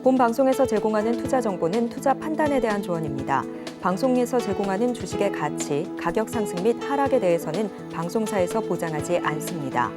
본 방송에서 제공하는 투자 정보는 투자 판단에 대한 조언입니다. 방송에서 제공하는 주식의 가치, 가격 상승 및 하락에 대해서는 방송사에서 보장하지 않습니다.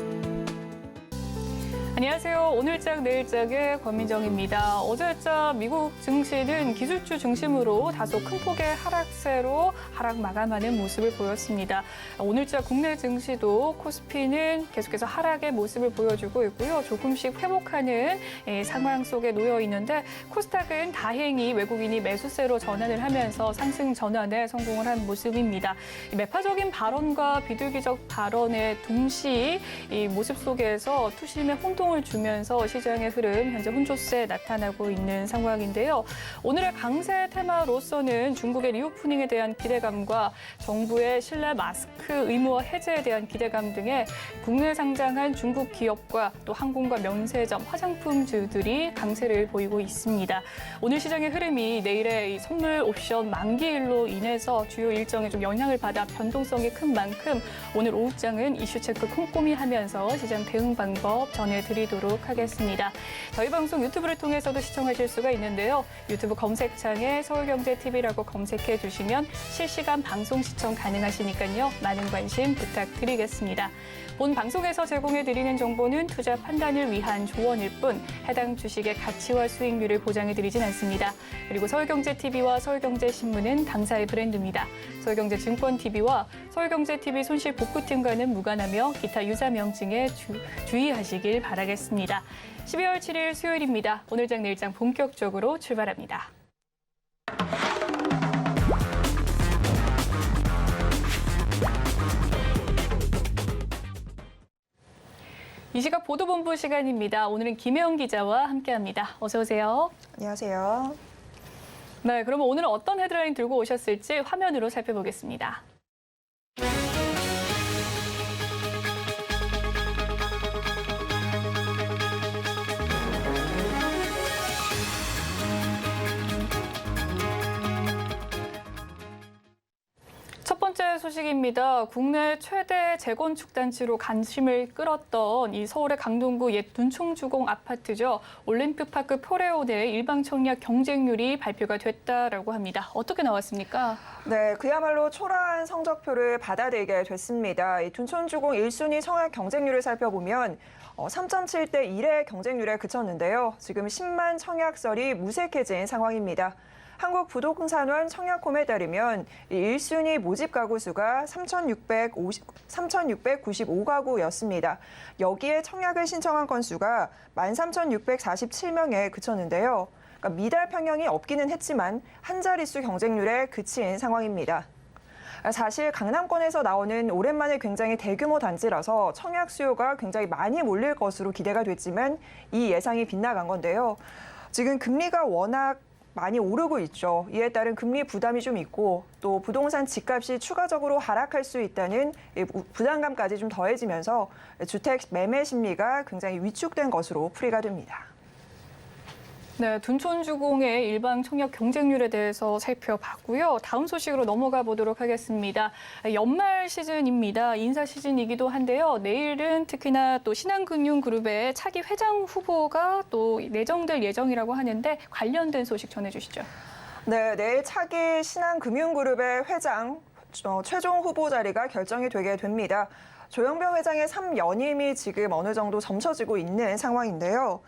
안녕하세요. 오늘장 내일장의 권민정입니다. 어제자 미국 증시는 기술주 중심으로 다소 큰 폭의 하락세로 하락 마감하는 모습을 보였습니다. 오늘자 국내 증시도 코스피는 계속해서 하락의 모습을 보여주고 있고요. 조금씩 회복하는 상황 속에 놓여 있는데 코스닥은 다행히 외국인이 매수세로 전환을 하면서 상승 전환에 성공을 한 모습입니다. 매파적인 발언과 비둘기적 발언의 동시 이 모습 속에서 투심의 혼동을 주면서 시장의 흐름 현재 혼조세 나타나고 있는 상황인데요. 오늘의 강세 테마로서는 중국의 리오프닝에 대한 기대감과 정부의 실내 마스크 의무화 해제에 대한 기대감 등의 국내 상장한 중국 기업과 또 항공과 면세점, 화장품주들이 강세를 보이고 있습니다. 오늘 시장의 흐름이 내일의 이 선물 옵션 만기일로 인해서 주요 일정에 좀 영향을 받아 변동성이 큰 만큼 오늘 오후장은 이슈 체크 꼼꼼히 하면서 시장 대응 방법 전해드리도록 하겠습니다. 저희 방송 유튜브를 통해서도 시청하실 수가 있는데요. 유튜브 검색창에 서울경제TV라고 검색해 주시면 실시간 방송 시청 가능하시니까요. 많은 관심 부탁드리겠습니다. 본 방송에서 제공해드리는 정보는 투자 판단을 위한 조언일 뿐 해당 주식의 가치와 수익률을 보장해드리진 않습니다. 그리고 서울경제TV와 서울경제신문은 당사의 브랜드입니다. 서울경제증권TV와 서울경제TV 손실복구팀과는 무관하며 기타 유사 명칭에 주의하시길 바라겠습니다. 12월 7일 수요일입니다. 오늘장 내일장 본격적으로 출발합니다. 이 시각 보도본부 시간입니다. 오늘은 김혜영 기자와 함께합니다. 어서 오세요. 안녕하세요. 네, 그러면 오늘은 어떤 헤드라인 들고 오셨을지 화면으로 살펴보겠습니다. 첫 번째 소식입니다. 국내 최대 재건축 단지로 관심을 끌었던 이 서울의 강동구 옛 둔총주공 아파트죠. 올림픽파크 표레오 내 일방 청약 경쟁률이 발표가 됐다라고 합니다. 어떻게 나왔습니까? 네, 그야말로 초라한 성적표를 받아들이게 됐습니다. 이 둔촌주공 1순위 청약 경쟁률을 살펴보면 3.7대 1의 경쟁률에 그쳤는데요. 지금 10만 청약설이 무색해진 상황입니다. 한국부동산원 청약홈에 따르면 1순위 모집 가구 수가 3,695가구였습니다. 여기에 청약을 신청한 건수가 13,647명에 그쳤는데요. 그러니까 미달 평형이 없기는 했지만 한 자릿수 경쟁률에 그친 상황입니다. 사실 강남권에서 나오는 오랜만에 굉장히 대규모 단지라서 청약 수요가 굉장히 많이 몰릴 것으로 기대가 됐지만 이 예상이 빗나간 건데요. 지금 금리가 워낙 많이 오르고 있죠. 이에 따른 금리 부담이 좀 있고 또 부동산 집값이 추가적으로 하락할 수 있다는 부담감까지 좀 더해지면서 주택 매매 심리가 굉장히 위축된 것으로 풀이가 됩니다. 네, 둔촌주공의 일방 청약 경쟁률에 대해서 살펴봤고요. 다음 소식으로 넘어가 보도록 하겠습니다. 연말 시즌입니다. 인사 시즌이기도 한데요. 내일은 특히나 또 신한금융그룹의 차기 회장 후보가 또 내정될 예정이라고 하는데 관련된 소식 전해주시죠. 네, 내일 차기 신한금융그룹의 회장 최종 후보 자리가 결정이 되게 됩니다. 조영병 회장의 3연임이 지금 어느 정도 점쳐지고 있는 상황인데요.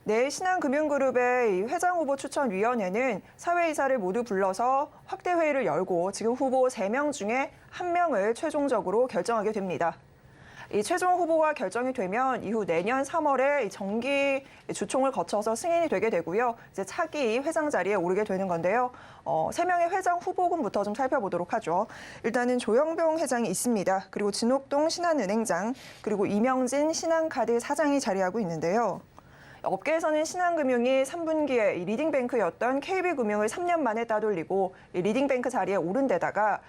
내일 신한금융그룹의 회장 후보 추천위원회는 사회이사를 모두 불러서 확대회의를 열고 지금 후보 3명 중에 1명을 최종적으로 결정하게 됩니다. 이 최종 후보가 결정이 되면 이후 내년 3월에 정기 주총을 거쳐서 승인이 되게 되고요. 이제 차기 회장 자리에 오르게 되는 건데요. 3명의 회장 후보군부터 좀 살펴보도록 하죠. 일단은 조영병 회장이 있습니다. 그리고 진옥동 신한은행장, 그리고 이명진 신한카드 사장이 자리하고 있는데요. 업계에서는 신한금융이 3분기에 리딩뱅크였던 KB금융을 3년 만에 따돌리고 리딩뱅크 자리에 오른 데다가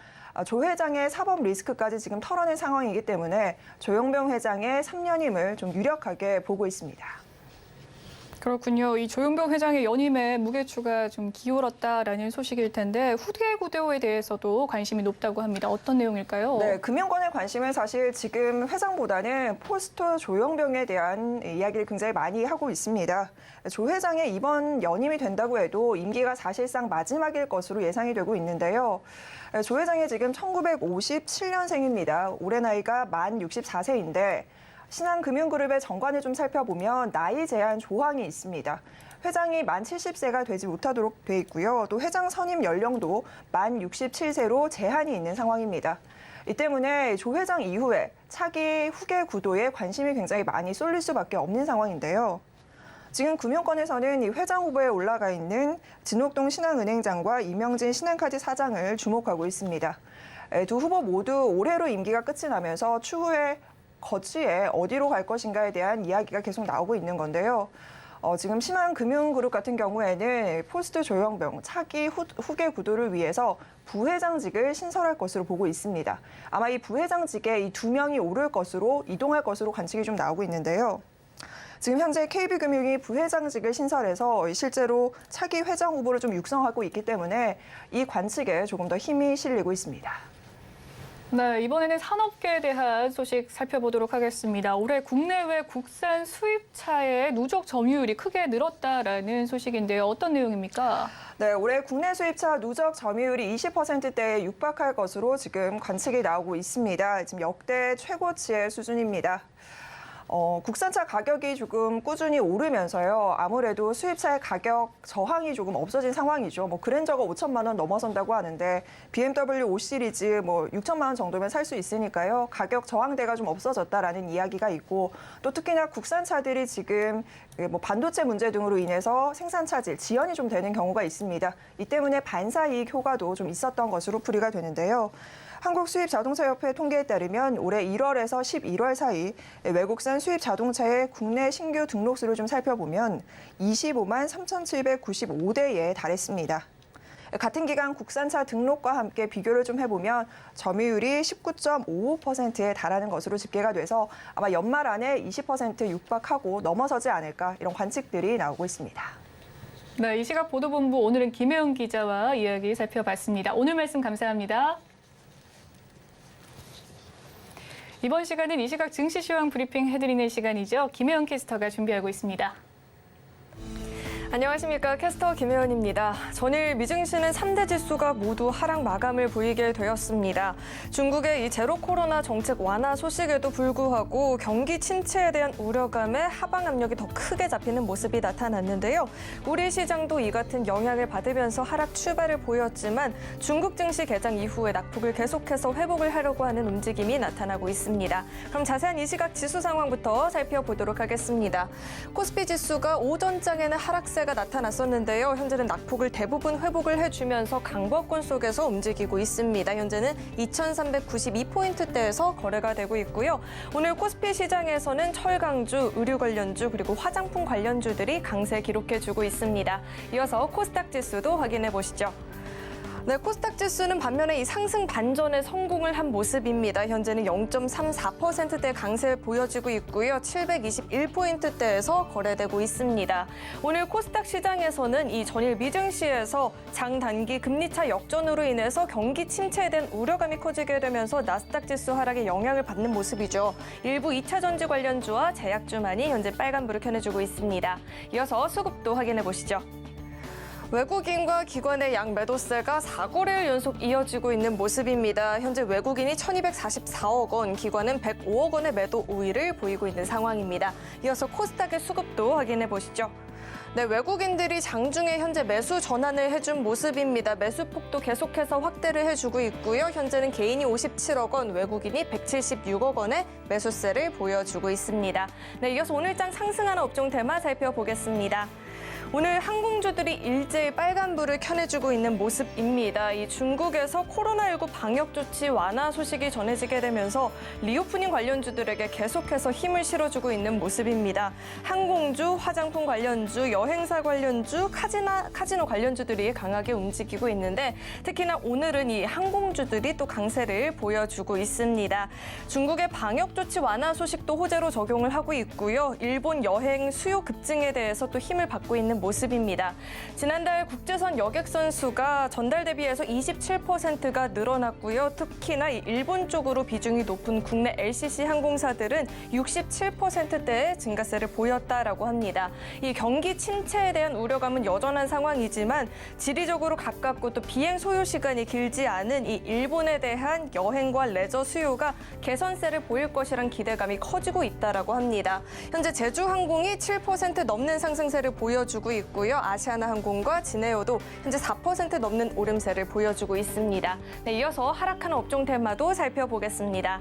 조 회장의 사법 리스크까지 지금 털어낸 상황이기 때문에 조영병 회장의 3년임을 좀 유력하게 보고 있습니다. 그렇군요. 이 조용병 회장의 연임에 무게추가 좀 기울었다라는 소식일 텐데 후계 구도에 대해서도 관심이 높다고 합니다. 어떤 내용일까요? 네, 금융권의 관심은 사실 지금 회장보다는 포스터 조영병에 대한 이야기를 굉장히 많이 하고 있습니다. 조 회장의 이번 연임이 된다고 해도 임기가 사실상 마지막일 것으로 예상이 되고 있는데요. 조 회장이 지금 1957년생입니다. 올해 나이가 만 64세인데 신한금융그룹의 정관을 좀 살펴보면 나이 제한 조항이 있습니다. 회장이 만 70세가 되지 못하도록 돼 있고요. 또 회장 선임 연령도 만 67세로 제한이 있는 상황입니다. 이 때문에 조 회장 이후에 차기 후계 구도에 관심이 굉장히 많이 쏠릴 수밖에 없는 상황인데요. 지금 금융권에서는 이 회장 후보에 올라가 있는 진옥동 신한은행장과 이명진 신한카드 사장을 주목하고 있습니다. 두 후보 모두 올해로 임기가 끝이 나면서 추후에 거취에 어디로 갈 것인가에 대한 이야기가 계속 나오고 있는 건데요. 지금 신한금융그룹 같은 경우에는 포스트 조영병 차기 후계 구도를 위해서 부회장직을 신설할 것으로 보고 있습니다. 아마 이 부회장직에 이 두 명이 이동할 것으로 관측이 좀 나오고 있는데요. 지금 현재 KB금융이 부회장직을 신설해서 실제로 차기 회장 후보를 좀 육성하고 있기 때문에 이 관측에 조금 더 힘이 실리고 있습니다. 네, 이번에는 산업계에 대한 소식 살펴보도록 하겠습니다. 올해 국내외 국산 수입차의 누적 점유율이 크게 늘었다라는 소식인데요. 어떤 내용입니까? 네, 올해 국내 수입차 누적 점유율이 20%대에 육박할 것으로 지금 관측이 나오고 있습니다. 지금 역대 최고치의 수준입니다. 국산차 가격이 조금 꾸준히 오르면서요. 아무래도 수입차의 가격 저항이 조금 없어진 상황이죠. 그랜저가 5천만 원 넘어선다고 하는데 BMW 5 시리즈 6천만 원 정도면 살 수 있으니까요. 가격 저항대가 좀 없어졌다라는 이야기가 있고 또 특히나 국산차들이 지금 반도체 문제 등으로 인해서 생산 차질, 지연이 좀 되는 경우가 있습니다. 이 때문에 반사이익 효과도 좀 있었던 것으로 풀이가 되는데요. 한국수입자동차협회 통계에 따르면 올해 1월에서 11월 사이 외국산 수입 자동차의 국내 신규 등록수를 좀 살펴보면 25만 3,795대에 달했습니다. 같은 기간 국산차 등록과 함께 비교를 좀 해보면 점유율이 19.55%에 달하는 것으로 집계가 돼서 아마 연말 안에 20% 육박하고 넘어서지 않을까 이런 관측들이 나오고 있습니다. 네, 이 시각 보도본부 오늘은 김혜은 기자와 이야기 살펴봤습니다. 오늘 말씀 감사합니다. 이번 시간은 이 시각 증시 시황 브리핑 해드리는 시간이죠. 김혜은 캐스터가 준비하고 있습니다. 안녕하십니까. 캐스터 김혜연입니다. 전일 미증시는 3대 지수가 모두 하락 마감을 보이게 되었습니다. 중국의 이 제로 코로나 정책 완화 소식에도 불구하고 경기 침체에 대한 우려감에 하방 압력이 더 크게 잡히는 모습이 나타났는데요. 우리 시장도 이 같은 영향을 받으면서 하락 출발을 보였지만 중국 증시 개장 이후에 낙폭을 계속해서 회복을 하려고 하는 움직임이 나타나고 있습니다. 그럼 자세한 이 시각 지수 상황부터 살펴보도록 하겠습니다. 코스피 지수가 오전장에는 하락세가 나타났었는데요. 현재는 낙폭을 대부분 회복을 해주면서 강보권 속에서 움직이고 있습니다. 현재는 2,392포인트대에서 거래가 되고 있고요. 오늘 코스피 시장에서는 철강주, 의류 관련주, 그리고 화장품 관련주들이 강세 기록해주고 있습니다. 이어서 코스닥 지수도 확인해 보시죠. 네, 코스닥 지수는 반면에 이 상승 반전에 성공을 한 모습입니다. 현재는 0.34%대 강세 보여지고 있고요. 721포인트대에서 거래되고 있습니다. 오늘 코스닥 시장에서는 이 전일 미증시에서 장단기 금리차 역전으로 인해서 경기 침체에 대한 우려감이 커지게 되면서 나스닥 지수 하락에 영향을 받는 모습이죠. 일부 2차 전지 관련주와 제약주만이 현재 빨간불을 켜내주고 있습니다. 이어서 수급도 확인해 보시죠. 외국인과 기관의 양 매도세가 4거래일 연속 이어지고 있는 모습입니다. 현재 외국인이 1,244억 원, 기관은 105억 원의 매도 우위를 보이고 있는 상황입니다. 이어서 코스닥의 수급도 확인해 보시죠. 네, 외국인들이 장중에 현재 매수 전환을 해준 모습입니다. 매수폭도 계속해서 확대를 해주고 있고요. 현재는 개인이 57억 원, 외국인이 176억 원의 매수세를 보여주고 있습니다. 네, 이어서 오늘장 상승하는 업종 테마 살펴보겠습니다. 오늘 항공주들이 일제히 빨간불을 켜내주고 있는 모습입니다. 이 중국에서 코로나19 방역 조치 완화 소식이 전해지게 되면서 리오프닝 관련주들에게 계속해서 힘을 실어주고 있는 모습입니다. 항공주, 화장품 관련주, 여행사 관련주, 카지노 관련주들이 강하게 움직이고 있는데 특히나 오늘은 이 항공주들이 또 강세를 보여주고 있습니다. 중국의 방역 조치 완화 소식도 호재로 적용을 하고 있고요. 일본 여행 수요 급증에 대해서 또 힘을 받고 있는 모습입니다. 지난달 국제선 여객선 수가 전달 대비해서 27%가 늘어났고요. 특히나 일본 쪽으로 비중이 높은 국내 LCC 항공사들은 67%대의 증가세를 보였다라고 합니다. 이 경기 침체에 대한 우려감은 여전한 상황이지만 지리적으로 가깝고 또 비행 소요 시간이 길지 않은 이 일본에 대한 여행과 레저 수요가 개선세를 보일 것이란 기대감이 커지고 있다라고 합니다. 현재 제주항공이 7% 넘는 상승세를 보여주고 있고요. 아시아나항공과 진에어도 현재 4% 넘는 오름세를 보여주고 있습니다. 네, 이어서 하락하는 업종 테마도 살펴보겠습니다.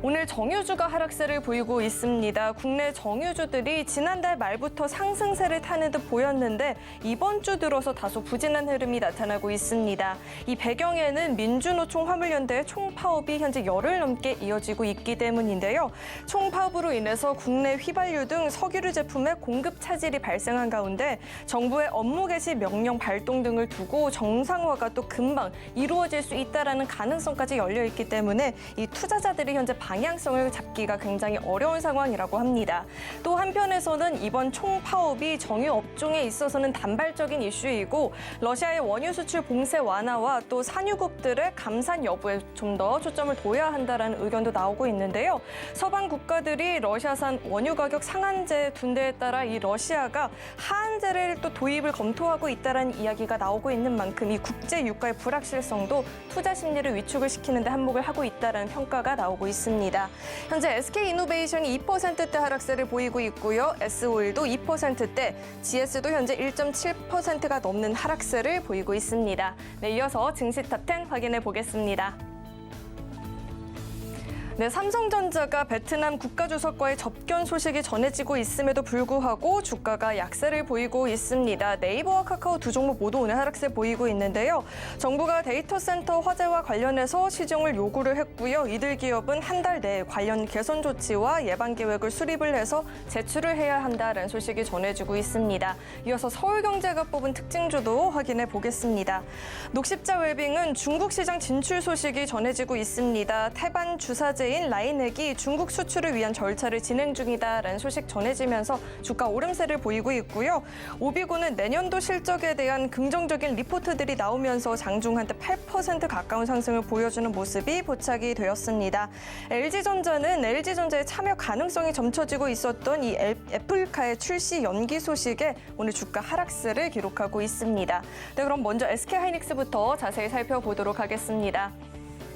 오늘 정유주가 하락세를 보이고 있습니다. 국내 정유주들이 지난달 말부터 상승세를 타는 듯 보였는데 이번 주 들어서 다소 부진한 흐름이 나타나고 있습니다. 이 배경에는 민주노총 화물연대의 총파업이 현재 열흘 넘게 이어지고 있기 때문인데요. 총파업으로 인해서 국내 휘발유 등 석유류 제품의 공급 차질이 발생한 가운데 정부의 업무 개시 명령 발동 등을 두고 정상화가 또 금방 이루어질 수 있다라는 가능성까지 열려 있기 때문에 이 투자자들이 현재 방향성을 잡기가 굉장히 어려운 상황이라고 합니다. 또 한편에서는 이번 총파업이 정유 업종에 있어서는 단발적인 이슈이고 러시아의 원유 수출 봉쇄 완화와 또 산유국들의 감산 여부에 좀 더 초점을 둬야 한다라는 의견도 나오고 있는데요. 서방 국가들이 러시아산 원유 가격 상한제 둔대에 따라 이 러시아가 하한제를 또 도입을 검토하고 있다라는 이야기가 나오고 있는 만큼 이 국제 유가의 불확실성도 투자 심리를 위축을 시키는 데 한몫을 하고 있다라는 평가가 나오고 있습니다. 현재 SK이노베이션이 2%대 하락세를 보이고 있고요. S오일도 2%대, GS도 현재 1.7%가 넘는 하락세를 보이고 있습니다. 네, 이어서 증시 탑10 확인해 보겠습니다. 네, 삼성전자가 베트남 국가주석과의 접견 소식이 전해지고 있음에도 불구하고 주가가 약세를 보이고 있습니다. 네이버와 카카오 두 종목 모두 오늘 하락세 보이고 있는데요. 정부가 데이터 센터 화재와 관련해서 시정을 요구를 했고요. 이들 기업은 한 달 내에 관련 개선 조치와 예방 계획을 수립을 해서 제출을 해야 한다는 소식이 전해지고 있습니다. 이어서 서울경제가 뽑은 특징주도 확인해 보겠습니다. 녹십자 웰빙은 중국 시장 진출 소식이 전해지고 있습니다. 태반 주사제 인 라인액이 중국 수출을 위한 절차를 진행 중이다라는 소식 전해지면서 주가 오름세를 보이고 있고요. 오비고는 내년도 실적에 대한 긍정적인 리포트들이 나오면서 장중 한때 8% 가까운 상승을 보여주는 모습이 포착이 되었습니다. LG전자는 LG전자의 참여 가능성이 점쳐지고 있었던 이 애플카의 출시 연기 소식에 오늘 주가 하락세를 기록하고 있습니다. 네, 그럼 먼저 SK하이닉스부터 자세히 살펴보도록 하겠습니다.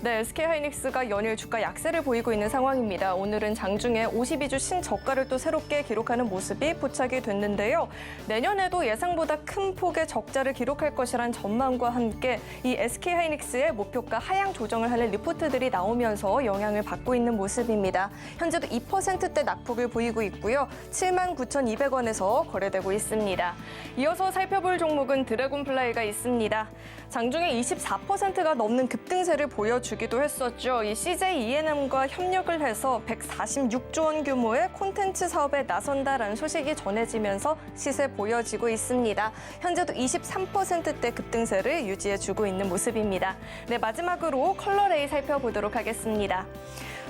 네, SK하이닉스가 연일 주가 약세를 보이고 있는 상황입니다. 오늘은 장중에 52주 신저가를 또 새롭게 기록하는 모습이 포착이 됐는데요. 내년에도 예상보다 큰 폭의 적자를 기록할 것이란 전망과 함께 이 SK하이닉스의 목표가 하향 조정을 하는 리포트들이 나오면서 영향을 받고 있는 모습입니다. 현재도 2%대 낙폭을 보이고 있고요. 79,200원에서 거래되고 있습니다. 이어서 살펴볼 종목은 드래곤플라이가 있습니다. 장중에 24%가 넘는 급등세를 보여주기도 했었죠. 이 CJ E&M과 협력을 해서 146조 원 규모의 콘텐츠 사업에 나선다라는 소식이 전해지면서 시세 보여지고 있습니다. 현재도 23%대 급등세를 유지해주고 있는 모습입니다. 네, 마지막으로 컬러레이 살펴보도록 하겠습니다.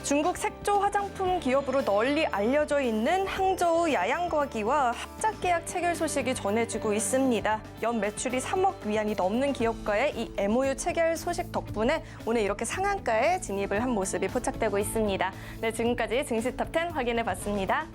중국 색조 화장품 기업으로 널리 알려져 있는 항저우 야양과기와 합작 계약 체결 소식이 전해지고 있습니다. 연 매출이 3억 위안이 넘는 기업과의 이 MOU 체결 소식 덕분에 오늘 이렇게 상한가에 진입을 한 모습이 포착되고 있습니다. 네, 지금까지 증시 탑10 확인해 봤습니다.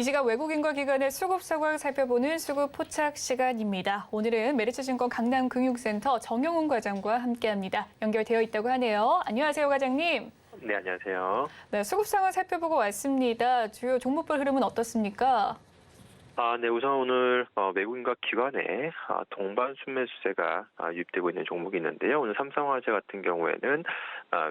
이 시각 외국인과 기관의 수급 상황 살펴보는 수급 포착 시간입니다. 오늘은 메리츠증권 강남금융센터 정영훈 과장과 함께합니다. 연결되어 있다고 하네요. 안녕하세요, 과장님. 네, 안녕하세요. 네, 수급 상황 살펴보고 왔습니다. 주요 종목별 흐름은 어떻습니까? 네, 우선 오늘 외국인과 기관의 동반 순매수세가 유입되고 있는 종목이 있는데요. 오늘 삼성화재 같은 경우에는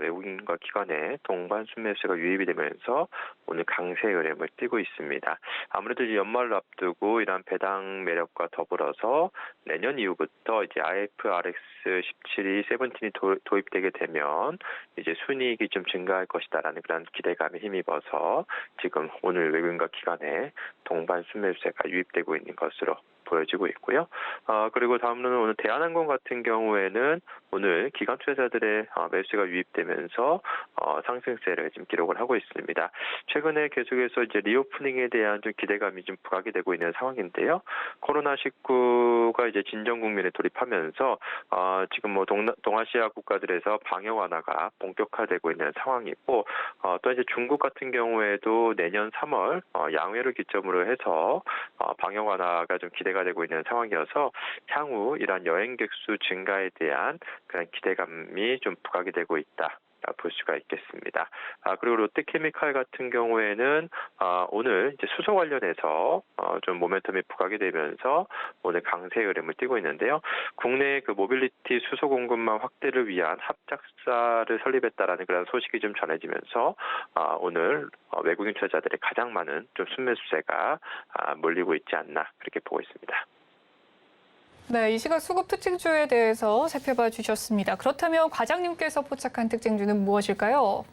외국인과 기관의 동반 순매수세가 유입이 되면서 오늘 강세 흐름을 띠고 있습니다. 아무래도 이제 연말을 앞두고 이러한 배당 매력과 더불어서 내년 이후부터 이제 IFRS 17이 세븐틴이 도입되게 되면 이제 순이익이 좀 증가할 것이다라는 그런 기대감에 힘입어서 지금 오늘 외국인과 기관의 동반 순매수세가 유입되고 있는 것으로 보여지고 있고요. 그리고 다음으로는 오늘 대한항공 같은 경우에는 오늘 기관 투자자들의 매수가 유입되면서 상승세를 지금 기록을 하고 있습니다. 최근에 계속해서 이제 리오프닝에 대한 좀 기대감이 좀 부각이 되고 있는 상황인데요. 코로나19가 이제 진정 국면에 돌입하면서 지금 뭐 동아시아 국가들에서 방역 완화가 본격화되고 있는 상황이고 또 이제 중국 같은 경우에도 내년 3월 양회를 기점으로 해서 방역 완화가 좀 기대가 되고 있는 상황이어서 향후 이러한 여행객 수 증가에 대한 그런 기대감이 좀 부각이 되고 있다. 볼 수가 있겠습니다. 그리고 롯데케미칼 같은 경우에는 오늘 이제 수소 관련해서 좀 모멘텀이 부각이 되면서 오늘 강세 흐름을 띠고 있는데요. 국내 그 모빌리티 수소 공급망 확대를 위한 합작사를 설립했다라는 그런 소식이 좀 전해지면서 오늘 외국인 투자자들의 가장 많은 좀 순매수세가 몰리고 있지 않나 그렇게 보고 있습니다. 네, 이 시각 수급 특징주에 대해서 살펴봐 주셨습니다. 그렇다면 과장님께서 포착한 특징주는 무엇일까요?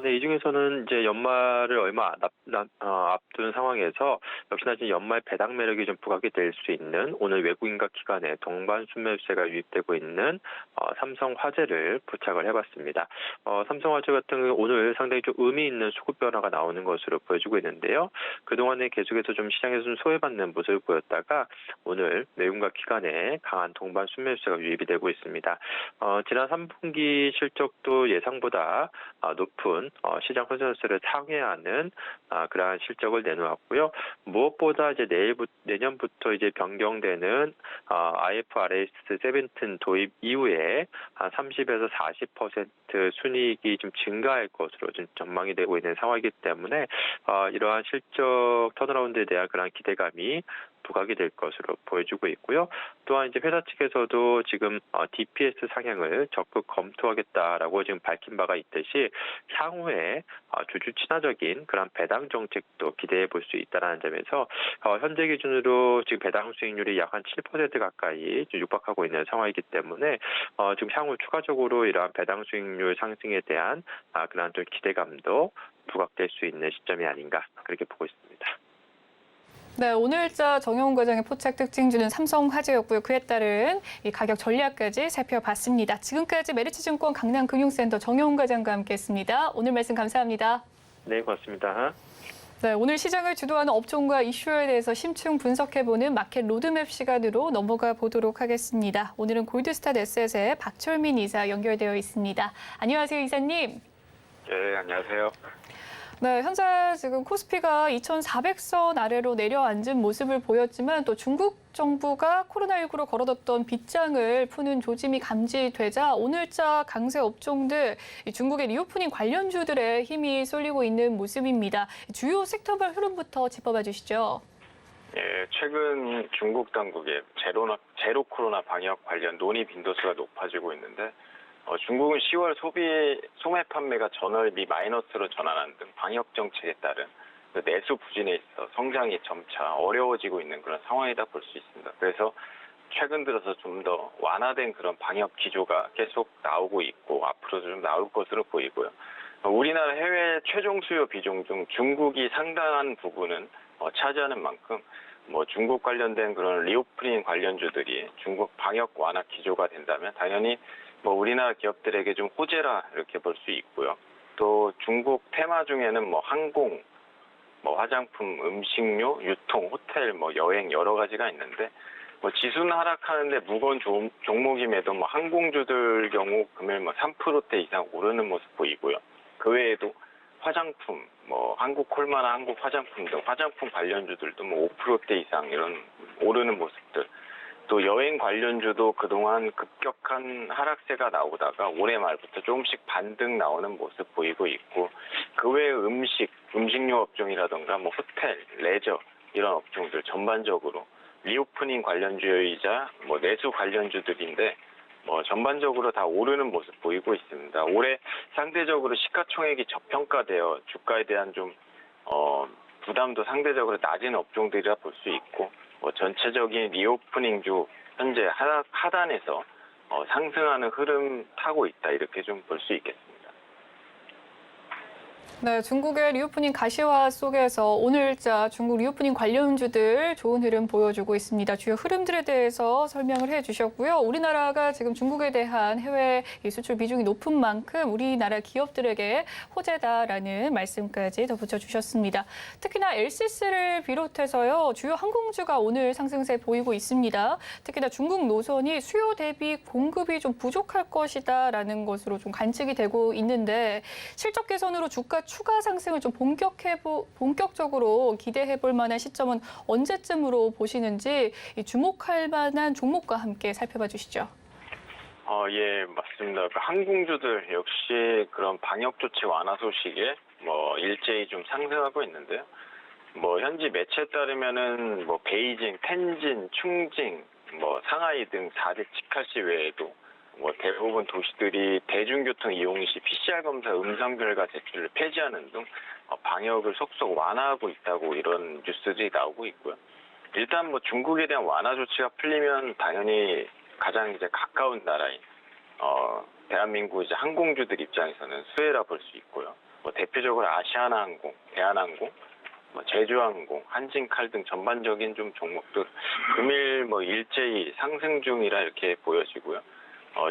네, 이 중에서는 이제 연말을 얼마 앞둔 상황에서 역시나 지금 연말 배당 매력이 좀 부각이 될 수 있는 오늘 외국인과 기관의 동반 순매수세가 유입되고 있는 삼성화재를 포착을 해봤습니다. 삼성화재 같은 경우 오늘 상당히 좀 의미 있는 수급 변화가 나오는 것으로 보여지고 있는데요. 그동안에 계속해서 좀 시장에서 좀 소외받는 모습을 보였다가 오늘 외국인과 기관의 강한 동반 순매수세가 유입이 되고 있습니다. 지난 3분기 실적도 예상보다 높은 시장 컨센서스를 상회하는 그러한 실적을 내놓았고요. 무엇보다 이제 내년부터 이제 변경되는 IFRS 17 도입 이후에 한 30에서 40% 순이익이 좀 증가할 것으로 좀 전망이 되고 있는 상황이기 때문에 이러한 실적 턴어라운드에 대한 그런 기대감이 부각이 될 것으로 보여주고 있고요. 또한 이제 회사 측에서도 지금 DPS 상향을 적극 검토하겠다라고 지금 밝힌 바가 있듯이 향후에 주주 친화적인 그런 배당 정책도 기대해 볼 수 있다는 점에서 현재 기준으로 지금 배당 수익률이 약 한 7% 가까이 육박하고 있는 상황이기 때문에 지금 향후 추가적으로 이러한 배당 수익률 상승에 대한 그런 좀 기대감도 부각될 수 있는 시점이 아닌가 그렇게 보고 있습니다. 네, 오늘자 정영훈 과장의 포착 특징주는 삼성화재였고요. 그에 따른 이 가격 전략까지 살펴봤습니다. 지금까지 메리츠증권 강남금융센터 정영훈 과장과 함께했습니다. 오늘 말씀 감사합니다. 네, 고맙습니다. 네, 오늘 시장을 주도하는 업종과 이슈에 대해서 심층 분석해보는 마켓 로드맵 시간으로 넘어가 보도록 하겠습니다. 오늘은 골드스타 넷셋의 박철민 이사 연결되어 있습니다. 안녕하세요, 이사님. 네, 안녕하세요. 네, 현재 지금 코스피가 2,400선 아래로 내려앉은 모습을 보였지만 또 중국 정부가 코로나19로 걸어뒀던 빗장을 푸는 조짐이 감지되자 오늘자 강세 업종들 중국의 리오프닝 관련주들의 힘이 쏠리고 있는 모습입니다. 주요 섹터별 흐름부터 짚어봐 주시죠. 예, 최근 중국 당국의 제로 코로나 방역 관련 논의 빈도수가 높아지고 있는데 중국은 10월 소매 판매가 전월비 마이너스로 전환하는 등 방역 정책에 따른 내수 부진에 있어 성장이 점차 어려워지고 있는 그런 상황이다 볼 수 있습니다. 그래서 최근 들어서 좀 더 완화된 그런 방역 기조가 계속 나오고 있고 앞으로도 좀 나올 것으로 보이고요. 우리나라 해외 최종 수요 비중 중 중국이 상당한 부분은 차지하는 만큼 중국 관련된 그런 리오프닝 관련주들이 중국 방역 완화 기조가 된다면 당연히 우리나라 기업들에게 좀 호재라 이렇게 볼 수 있고요. 또 중국 테마 중에는 항공, 화장품, 음식료, 유통, 호텔, 여행 여러 가지가 있는데 지수는 하락하는데 무거운 종목임에도 항공주들 경우 금일 3%대 이상 오르는 모습 보이고요. 그 외에도 화장품, 뭐 한국콜마나 한국화장품 등 화장품 관련주들도 뭐 5%대 이상 이런 오르는 모습들. 또 여행 관련주도 그동안 급격한 하락세가 나오다가 올해 말부터 조금씩 반등 나오는 모습 보이고 있고, 그 외에 음식료 업종이라던가 뭐 호텔, 레저 이런 업종들 전반적으로 리오프닝 관련주이자 뭐 내수 관련주들인데 뭐 전반적으로 다 오르는 모습 보이고 있습니다. 올해 상대적으로 시가총액이 저평가되어 주가에 대한 좀 부담도 상대적으로 낮은 업종들이라 볼 수 있고, 뭐 전체적인 리오프닝주 현재 하단에서 상승하는 흐름 타고 있다, 이렇게 좀 볼 수 있겠습니다. 네, 중국의 리오프닝 가시화 속에서 오늘자 중국 리오프닝 관련주들 좋은 흐름 보여주고 있습니다. 주요 흐름들에 대해서 설명을 해주셨고요. 우리나라가 지금 중국에 대한 해외 수출 비중이 높은 만큼 우리나라 기업들에게 호재다라는 말씀까지 덧붙여 주셨습니다. 특히나 LCC를 비롯해서요, 주요 항공주가 오늘 상승세 보이고 있습니다. 특히나 중국 노선이 수요 대비 공급이 좀 부족할 것이다라는 것으로 좀 관측이 되고 있는데, 실적 개선으로 주가 추가 상승을 좀 본격적으로 기대해 볼 만한 시점은 언제쯤으로 보시는지 주목할 만한 종목과 함께 살펴봐 주시죠. 예, 맞습니다. 그 항공주들 역시 그런 방역 조치 완화 소식에 뭐 일제히 좀 상승하고 있는데요. 뭐 현지 매체에 따르면은 뭐 베이징, 텐진, 충징, 뭐 상하이 등 4대 직할시 외에도 뭐 대부분 도시들이 대중교통 이용 시 PCR 검사 음성 결과 제출을 폐지하는 등 방역을 속속 완화하고 있다고 이런 뉴스들이 나오고 있고요. 일단 뭐 중국에 대한 완화 조치가 풀리면 당연히 가장 이제 가까운 나라인 대한민국 이제 항공주들 입장에서는 수혜라 볼 수 있고요. 뭐 대표적으로 아시아나항공, 대한항공, 뭐 제주항공, 한진칼 등 전반적인 좀 종목들 금일 뭐 일제히 상승 중이라 이렇게 보여지고요.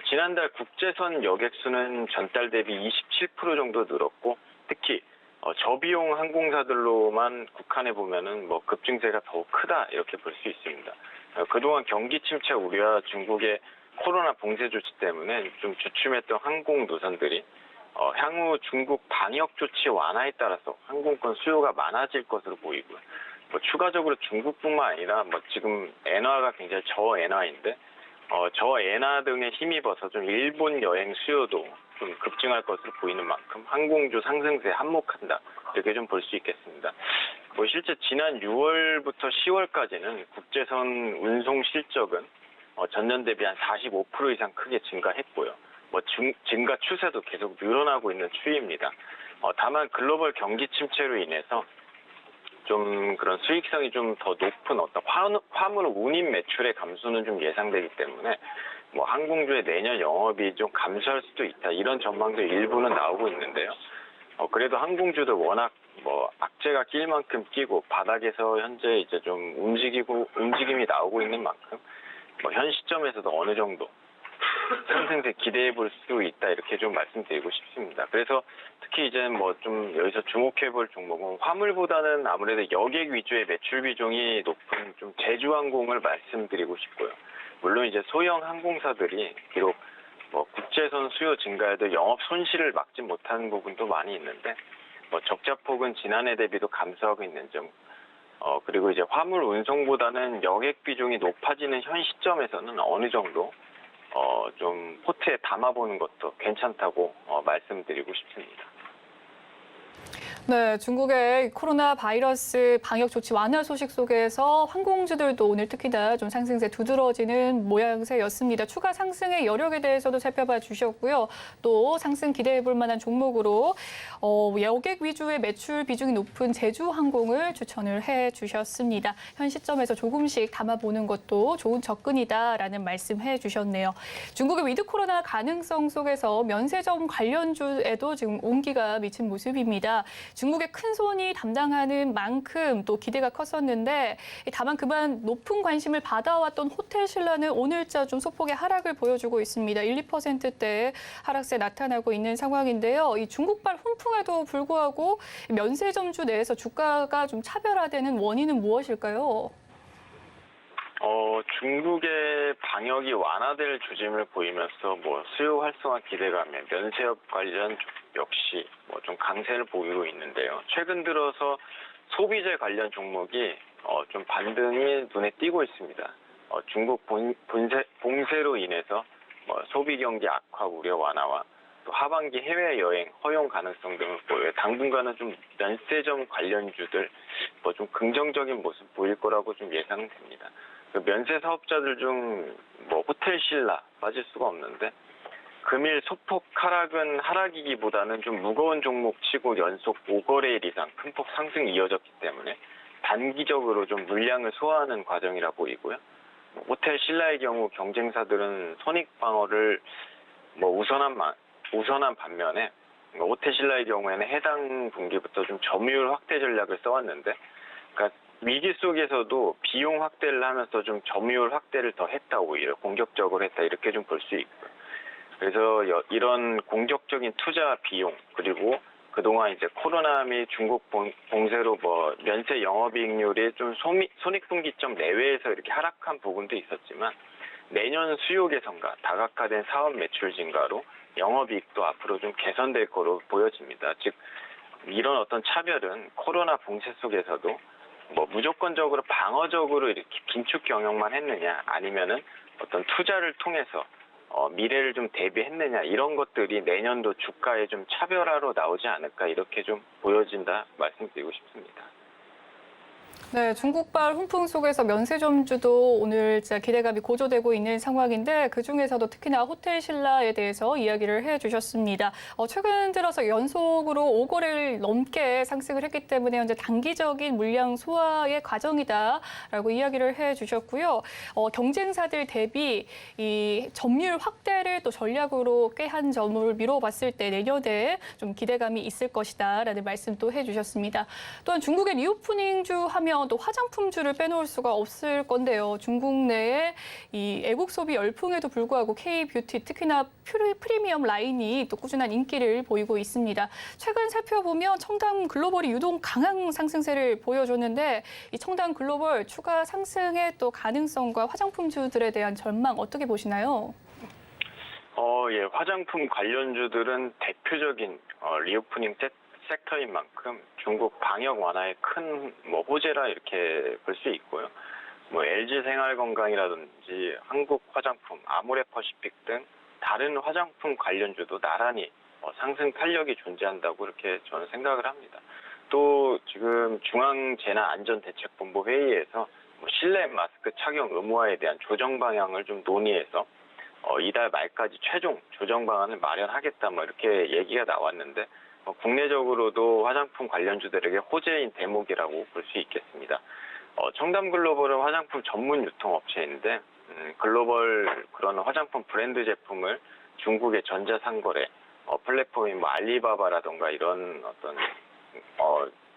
지난달 국제선 여객수는 전달 대비 27% 정도 늘었고, 특히 저비용 항공사들로만 국한해 보면은 뭐 급증세가 더욱 크다, 이렇게 볼 수 있습니다. 그동안 경기 침체 우려와 중국의 코로나 봉쇄 조치 때문에 좀 주춤했던 항공 노선들이 향후 중국 방역 조치 완화에 따라서 항공권 수요가 많아질 것으로 보이고요. 뭐 추가적으로 중국뿐만 아니라 뭐 지금 엔화가 굉장히 저엔화인데 저엔화 등에 힘입어서 좀 일본 여행 수요도 좀 급증할 것으로 보이는 만큼 항공주 상승세에 한몫한다, 이렇게 좀 볼 수 있겠습니다. 뭐 실제 지난 6월부터 10월까지는 국제선 운송 실적은 전년 대비 한 45% 이상 크게 증가했고요. 뭐 증가 추세도 계속 늘어나고 있는 추이입니다. 다만 글로벌 경기 침체로 인해서 좀 그런 수익성이 좀 더 높은 어떤 화물 운임 매출의 감소는 좀 예상되기 때문에 뭐 항공주의 내년 영업이 좀 감소할 수도 있다, 이런 전망도 일부는 나오고 있는데요. 그래도 항공주도 워낙 뭐 악재가 낄 만큼 끼고 바닥에서 현재 이제 좀 움직임이 나오고 있는 만큼 뭐 현 시점에서도 어느 정도 상승세 기대해 볼 수 있다, 이렇게 좀 말씀드리고 싶습니다. 그래서 특히 이제 뭐 좀 여기서 주목해 볼 종목은 화물보다는 아무래도 여객 위주의 매출 비중이 높은 좀 제주항공을 말씀드리고 싶고요. 물론 이제 소형 항공사들이 비록 뭐 국제선 수요 증가에도 영업 손실을 막지 못하는 부분도 많이 있는데, 뭐 적자폭은 지난해 대비도 감소하고 있는 점, 그리고 이제 화물 운송보다는 여객 비중이 높아지는 현 시점에서는 어느 정도 좀 포트에 담아보는 것도 괜찮다고 말씀드리고 싶습니다. 네, 중국의 코로나 바이러스 방역 조치 완화 소식 속에서 항공주들도 오늘 특히나 좀 상승세 두드러지는 모양새였습니다. 추가 상승의 여력에 대해서도 살펴봐 주셨고요. 또 상승 기대해 볼 만한 종목으로 여객 위주의 매출 비중이 높은 제주항공을 추천을 해 주셨습니다. 현 시점에서 조금씩 담아보는 것도 좋은 접근이다라는 말씀해 주셨네요. 중국의 위드 코로나 가능성 속에서 면세점 관련주에도 지금 온기가 미친 모습입니다. 중국의 큰 손이 담당하는 만큼 또 기대가 컸었는데, 다만 그만 높은 관심을 받아왔던 호텔 신라는 오늘자 좀 소폭의 하락을 보여주고 있습니다. 1, 2%대의 하락세 나타나고 있는 상황인데요. 이 중국발 훈풍에도 불구하고 면세점주 내에서 주가가 좀 차별화되는 원인은 무엇일까요? 중국의 방역이 완화될 조짐을 보이면서 수요 활성화 기대감에 면세업 관련 역시 좀 강세를 보이고 있는데요. 최근 들어서 소비재 관련 종목이 좀 반등이 눈에 띄고 있습니다. 중국 봉쇄로 인해서 소비 경기 악화 우려 완화와 또 하반기 해외 여행 허용 가능성 등을 보여 당분간은 좀 면세점 관련주들 좀 긍정적인 모습 보일 거라고 좀 예상됩니다. 그 면세 사업자들 중 호텔 신라 빠질 수가 없는데 금일 소폭 하락은 하락이기보다는 좀 무거운 종목치고 연속 5거래일 이상 큰 폭 상승이 이어졌기 때문에 단기적으로 좀 물량을 소화하는 과정이라 보이고요. 호텔 신라의 경우 경쟁사들은 손익 방어를 우선한 반면에 호텔 신라의 경우에는 해당 분기부터 좀 점유율 확대 전략을 써왔는데, 그러니까 위기 속에서도 비용 확대를 하면서 좀 점유율 확대를 더 했다, 오히려 공격적으로 했다, 이렇게 좀 볼 수 있고요. 그래서 이런 공격적인 투자 비용, 그리고 그동안 이제 코로나 및 중국 봉쇄로 면세 영업이익률이 좀 손익분기점 내외에서 이렇게 하락한 부분도 있었지만, 내년 수요 개선과 다각화된 사업 매출 증가로 영업이익도 앞으로 좀 개선될 거로 보여집니다. 즉, 이런 어떤 차별은 코로나 봉쇄 속에서도 무조건적으로 방어적으로 이렇게 긴축 경영만 했느냐, 아니면은 어떤 투자를 통해서 미래를 좀 대비했느냐, 이런 것들이 내년도 주가에 좀 차별화로 나오지 않을까, 이렇게 좀 보여진다 말씀드리고 싶습니다. 네, 중국발 훈풍 속에서 면세점주도 오늘 진짜 기대감이 고조되고 있는 상황인데, 그중에서도 특히나 호텔 신라에 대해서 이야기를 해주셨습니다. 최근 들어서 연속으로 5거래를 넘게 상승을 했기 때문에 현재 단기적인 물량 소화의 과정이다라고 이야기를 해주셨고요. 경쟁사들 대비 이 점유율 확대를 또 전략으로 꾀한 점을 미뤄봤을 때 내년에 좀 기대감이 있을 것이다라는 말씀도 해주셨습니다. 또한 중국의 리오프닝주 하면 또 화장품주를 빼놓을 수가 없을 건데요. 중국 내에 이 애국 소비 열풍에도 불구하고 K-뷰티, 특히나 프리미엄 라인이 또 꾸준한 인기를 보이고 있습니다. 최근 살펴보면 청담 글로벌이 유독 강한 상승세를 보여줬는데, 이 청담 글로벌 추가 상승의 또 가능성과 화장품주들에 대한 전망 어떻게 보시나요? 예, 화장품 관련주들은 대표적인 리오프닝 섹터인 만큼 중국 방역 완화의 큰 호재라 이렇게 볼 수 있고요. LG 생활건강이라든지 한국 화장품, 아모레퍼시픽 등 다른 화장품 관련주도 나란히 상승 탄력이 존재한다고 이렇게 저는 생각을 합니다. 또 지금 중앙재난안전대책본부 회의에서 실내 마스크 착용 의무화에 대한 조정 방향을 좀 논의해서 이달 말까지 최종 조정 방안을 마련하겠다, 이렇게 얘기가 나왔는데, 국내적으로도 화장품 관련주들에게 호재인 대목이라고 볼 수 있겠습니다. 청담 글로벌은 화장품 전문 유통업체인데, 글로벌 그런 화장품 브랜드 제품을 중국의 전자상거래 플랫폼인 알리바바라던가 이런 어떤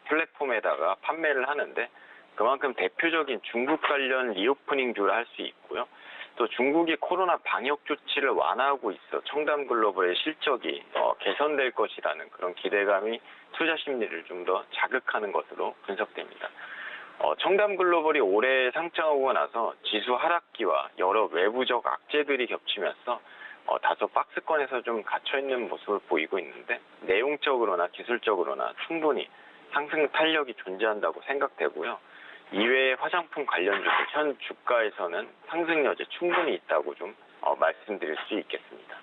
플랫폼에다가 판매를 하는데, 그만큼 대표적인 중국 관련 리오프닝주를 할 수 있고요. 또 중국이 코로나 방역 조치를 완화하고 있어 청담 글로벌의 실적이 개선될 것이라는 그런 기대감이 투자 심리를 좀 더 자극하는 것으로 분석됩니다. 청담 글로벌이 올해 상장하고 나서 지수 하락기와 여러 외부적 악재들이 겹치면서 다소 박스권에서 좀 갇혀있는 모습을 보이고 있는데, 내용적으로나 기술적으로나 충분히 상승 탄력이 존재한다고 생각되고요. 이외의 화장품 관련주들 현 주가에서는 상승 여지 충분히 있다고 좀 말씀드릴 수 있겠습니다.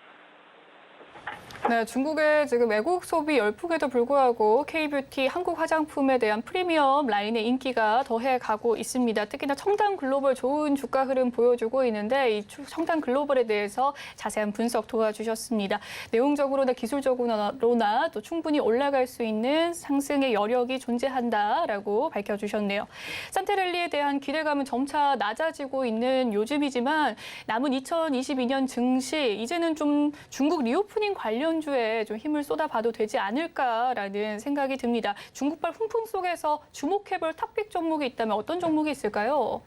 네, 중국의 지금 애국 소비 열풍에도 불구하고 K-뷰티, 한국 화장품에 대한 프리미엄 라인의 인기가 더해 가고 있습니다. 특히나 청담 글로벌 좋은 주가 흐름 보여주고 있는데, 이 청담 글로벌에 대해서 자세한 분석 도와주셨습니다. 내용적으로나 기술적으로나 또 충분히 올라갈 수 있는 상승의 여력이 존재한다라고 밝혀주셨네요. 산테랠리에 대한 기대감은 점차 낮아지고 있는 요즘이지만, 남은 2022년 증시 이제는 좀 중국 리오프닝 관련주에 좀 힘을 쏟아봐도 되지 않을까라는 생각이 듭니다. 중국발 훈풍 속에서 주목해볼 탑픽 종목이 있다면 어떤 종목이 있을까요?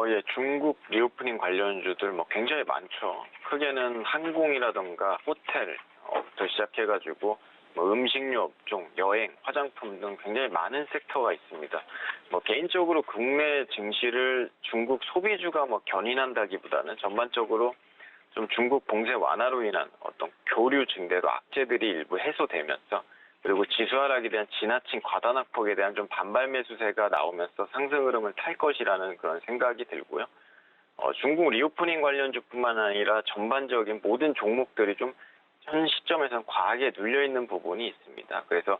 예, 중국 리오프닝 관련주들 굉장히 많죠. 크게는 항공이라던가 호텔부터 시작해가지고 뭐 음식료 업종, 여행, 화장품 등 굉장히 많은 섹터가 있습니다. 뭐 개인적으로 국내 증시를 중국 소비주가 뭐 견인한다기보다는 전반적으로 좀 중국 봉쇄 완화로 인한 어떤 교류 증대로 악재들이 일부 해소되면서 그리고 지수 하락에 대한 지나친 과다 낙폭에 대한 좀 반발 매수세가 나오면서 상승 흐름을 탈 것이라는 그런 생각이 들고요. 중국 리오프닝 관련주뿐만 아니라 전반적인 모든 종목들이 좀 현 시점에서는 과하게 눌려있는 부분이 있습니다. 그래서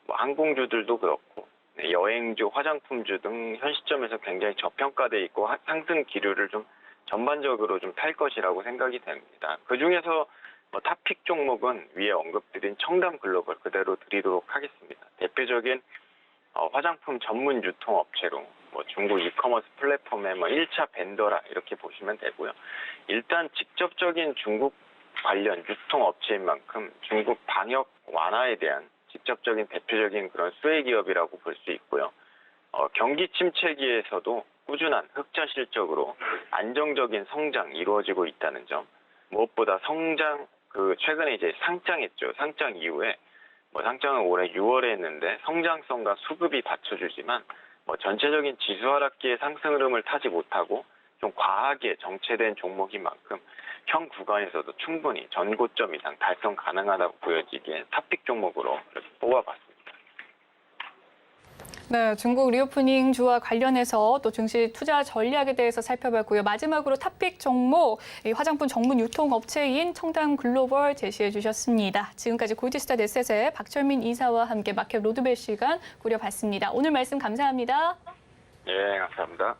뭐 항공주들도 그렇고 여행주, 화장품주 등 현 시점에서 굉장히 저평가돼 있고 상승 기류를 좀 전반적으로 좀 탈 것이라고 생각이 됩니다. 그중에서 탑픽 종목은 위에 언급드린 청담 글로벌 그대로 드리도록 하겠습니다. 대표적인 화장품 전문 유통업체로 중국 이커머스 플랫폼의 1차 벤더라 이렇게 보시면 되고요. 일단 직접적인 중국 관련 유통업체인 만큼 중국 방역 완화에 대한 직접적인 대표적인 그런 수혜 기업이라고 볼 수 있고요. 경기 침체기에서도 꾸준한 흑자 실적으로 안정적인 성장 이루어지고 있다는 점. 무엇보다 성장 최근에 이제 상장했죠. 상장 이후에 상장은 올해 6월에 했는데 성장성과 수급이 받쳐주지만 전체적인 지수 하락기의 상승 흐름을 타지 못하고 좀 과하게 정체된 종목인 만큼 현 구간에서도 충분히 전고점 이상 달성 가능하다고 보여지기에 탑픽 종목으로 이렇게 뽑아봤습니다. 네, 중국 리오프닝 주와 관련해서 또 증시 투자 전략에 대해서 살펴봤고요. 마지막으로 탑픽 종목, 화장품 전문 유통업체인 청담 글로벌 제시해 주셨습니다. 지금까지 골드스타 넷셋의 박철민 이사와 함께 마켓 로드맵 시간 꾸려봤습니다. 오늘 말씀 감사합니다. 예, 감사합니다.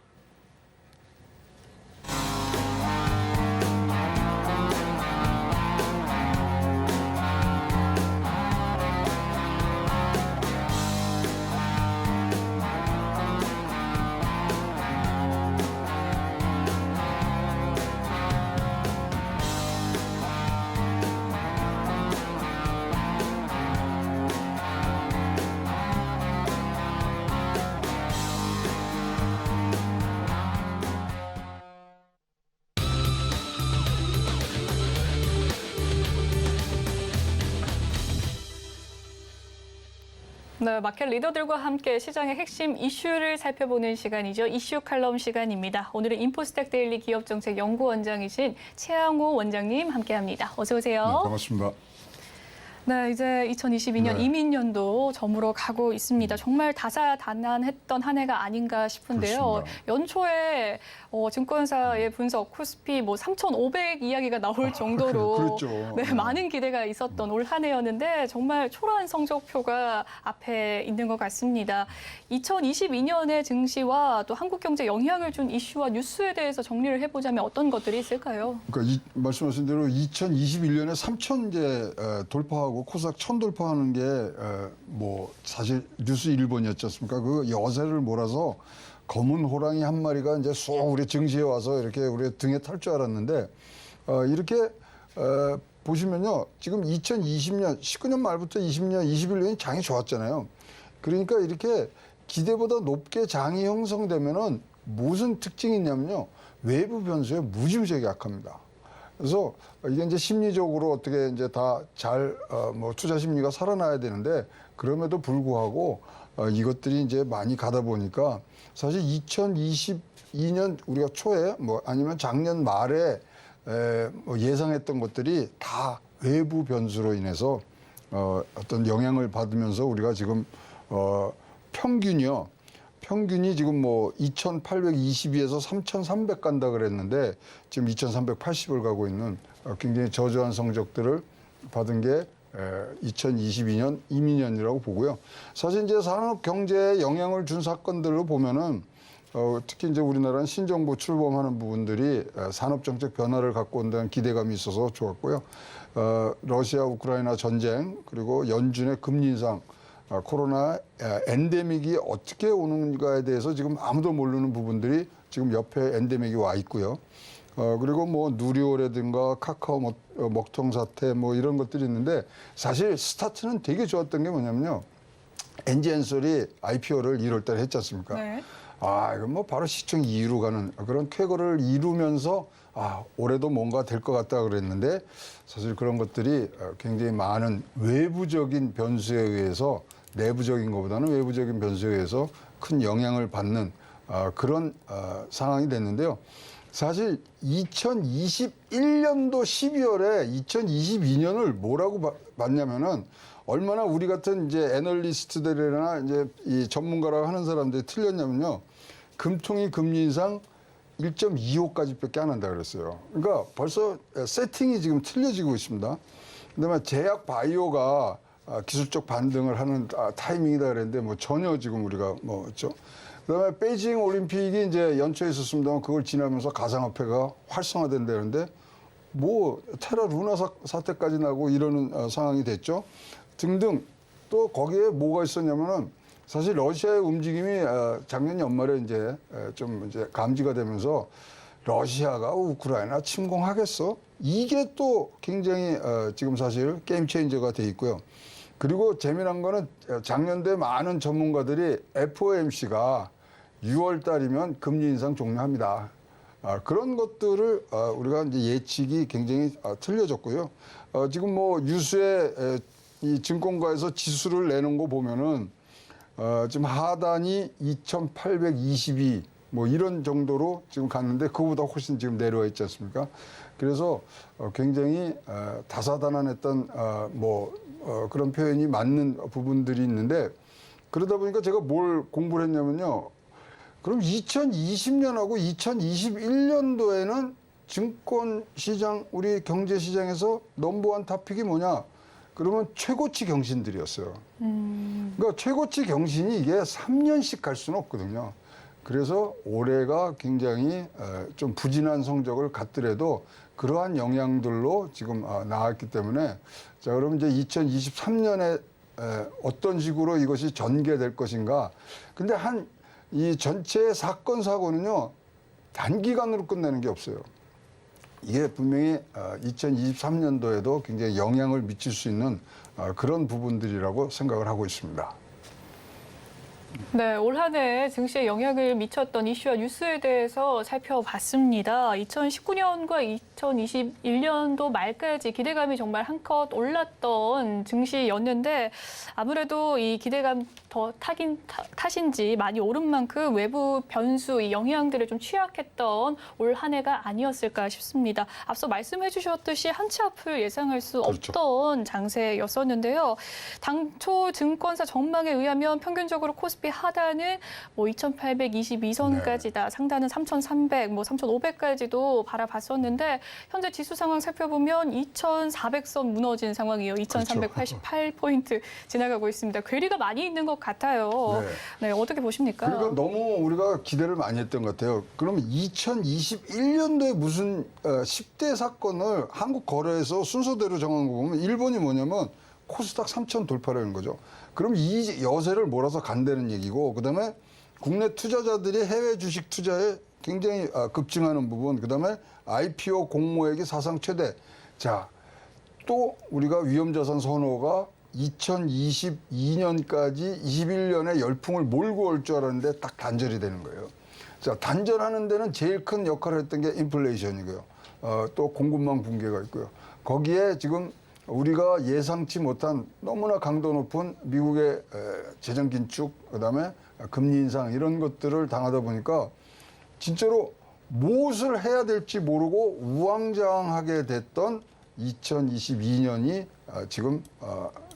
네, 마켓 리더들과 함께 시장의 핵심 이슈를 살펴보는 시간이죠. 이슈 칼럼 시간입니다. 오늘은 인포스텍 데일리 기업정책연구원장이신 최양호 원장님 함께합니다. 어서 오세요. 네, 반갑습니다. 네, 이제 2022년 네. 이민년도 저물어 가고 있습니다. 정말 다사다난했던 한 해가 아닌가 싶은데요. 그렇습니다. 연초에 증권사의 분석, 코스피 3,500 이야기가 나올 정도로 그렇죠. 네, 많은 기대가 있었던 올 한 해였는데 정말 초라한 성적표가 앞에 있는 것 같습니다. 2022년의 증시와 또 한국 경제에 영향을 준 이슈와 뉴스에 대해서 정리를 해보자면 어떤 것들이 있을까요? 그러니까 말씀하신 대로 2021년에 3,000 이제 돌파하고 코스닥 1,000 돌파하는 게 사실 뉴스 1번이었지 않습니까? 그 여세를 몰아서 검은 호랑이 한 마리가 이제 쏙 우리 증시에 와서 이렇게 우리 등에 탈 줄 알았는데 이렇게 보시면요. 지금 2020년, 19년 말부터 20년, 21년이 장이 좋았잖아요. 그러니까 이렇게 기대보다 높게 장이 형성되면은 무슨 특징이 있냐면요. 외부 변수에 무지무지하게 약합니다. 그래서 이게 이제 심리적으로 어떻게 이제 다 잘 투자 심리가 살아나야 되는데 그럼에도 불구하고 이것들이 이제 많이 가다 보니까 사실 2022년 우리가 초에 아니면 작년 말에 예상했던 것들이 다 외부 변수로 인해서 어떤 영향을 받으면서 우리가 지금 평균이 지금 2,822에서 3,300 간다 그랬는데 지금 2,380을 가고 있는 굉장히 저조한 성적들을 받은 게 2022년 이민년이라고 보고요. 사실 이제 산업 경제에 영향을 준 사건들로 보면은 특히 이제 우리나라는 신정부 출범하는 부분들이 산업 정책 변화를 갖고 온다는 기대감이 있어서 좋았고요. 러시아 우크라이나 전쟁 그리고 연준의 금리 인상 코로나 엔데믹이 어떻게 오는가에 대해서 지금 아무도 모르는 부분들이 지금 옆에 엔데믹이 와 있고요. 그리고 누리호라든가 카카오 먹통 사태 이런 것들이 있는데 사실 스타트는 되게 좋았던 게 뭐냐면요. 엔지엔솔이 IPO를 1월 달에 했지 않습니까? 네. 이건 바로 시총 2위로 가는 그런 쾌거를 이루면서 올해도 뭔가 될 것 같다 그랬는데 사실 그런 것들이 굉장히 많은 외부적인 변수에 의해서 내부적인 것보다는 외부적인 변수에 의해서 큰 영향을 받는 그런 상황이 됐는데요. 사실 2021년도 12월에 2022년을 뭐라고 봤냐면은 얼마나 우리 같은 이제 애널리스트들이나 이제 이 전문가라고 하는 사람들이 틀렸냐면요. 금통위 금리 인상 1.25까지밖에 안 한다 그랬어요. 그러니까 벌써 세팅이 지금 틀려지고 있습니다. 그다음에 제약 바이오가 기술적 반등을 하는 타이밍이다 그랬는데 뭐 전혀 지금 우리가 뭐죠. 그다음에 베이징 올림픽이 이제 연초에 있었습니다만 그걸 지나면서 가상화폐가 활성화된다는데 뭐 테라 루나 사태까지 나고 이러는 상황이 됐죠. 등등 또 거기에 뭐가 있었냐면은 사실 러시아의 움직임이 작년 연말에 이제 좀 이제 감지가 되면서 러시아가 우크라이나 침공하겠어? 이게 또 굉장히 지금 사실 게임 체인저가 돼 있고요. 그리고 재미난 거는 작년도에 많은 전문가들이 FOMC가 6월 달이면 금리 인상 종료합니다. 그런 것들을 우리가 이제 예측이 굉장히 틀려졌고요. 지금 뭐 유수의 이 증권가에서 지수를 내는 거 보면은 지금 하단이 2,822 뭐 이런 정도로 지금 갔는데 그거보다 훨씬 지금 내려와 있지 않습니까? 그래서 굉장히 다사다난했던 그런 표현이 맞는 부분들이 있는데 그러다 보니까 제가 뭘 공부를 했냐면요. 그럼 2020년하고 2021년도에는 증권시장, 우리 경제시장에서 넘버원 토픽이 뭐냐? 그러면 최고치 경신들이었어요. 그러니까 최고치 경신이 이게 3년씩 갈 수는 없거든요. 그래서 올해가 굉장히 좀 부진한 성적을 갖더라도 그러한 영향들로 지금 나왔기 때문에 자, 그럼 이제 2023년에 어떤 식으로 이것이 전개될 것인가. 근데 이 전체 사건 사고는요 단기간으로 끝내는 게 없어요. 이게 분명히 2023년도에도 굉장히 영향을 미칠 수 있는 그런 부분들이라고 생각을 하고 있습니다. 네, 올 한 해 증시에 영향을 미쳤던 이슈와 뉴스에 대해서 살펴봤습니다. 2019년과 2021년도 말까지 기대감이 정말 한껏 올랐던 증시였는데 아무래도 이 기대감 더 탓인지 많이 오른 만큼 외부 변수, 이 영향들에 좀 취약했던 올 한 해가 아니었을까 싶습니다. 앞서 말씀해 주셨듯이 한 치 앞을 예상할 수 그렇죠. 없던 장세였었는데요. 당초 증권사 전망에 의하면 평균적으로 코스피 하단은 뭐 2,822선까지다. 상단은 3,300, 뭐 3,500까지도 바라봤었는데 현재 지수 상황 살펴보면 2,400선 무너진 상황이에요. 2,388포인트 지나가고 있습니다. 괴리가 많이 있는 것 같아요. 네, 어떻게 보십니까? 그러니까 너무 우리가 기대를 많이 했던 것 같아요. 그럼 2021년도에 무슨 10대 사건을 한국 거래에서 순서대로 정한 거 보면 일본이 뭐냐면 코스닥 3,000 돌파라는 거죠. 그럼 이 여세를 몰아서 간다는 얘기고 그다음에 국내 투자자들이 해외 주식 투자에 굉장히 급증하는 부분 그다음에 IPO 공모액이 사상 최대. 자, 또 우리가 위험자산 선호가 2022년까지 21년에 열풍을 몰고 올 줄 알았는데 딱 단절이 되는 거예요. 자, 단절하는 데는 제일 큰 역할을 했던 게 인플레이션이고요. 또 공급망 붕괴가 있고요. 거기에 지금 우리가 예상치 못한 너무나 강도 높은 미국의 재정 긴축, 그다음에 금리 인상 이런 것들을 당하다 보니까 진짜로 무엇을 해야 될지 모르고 우왕좌왕하게 됐던 2022년이 지금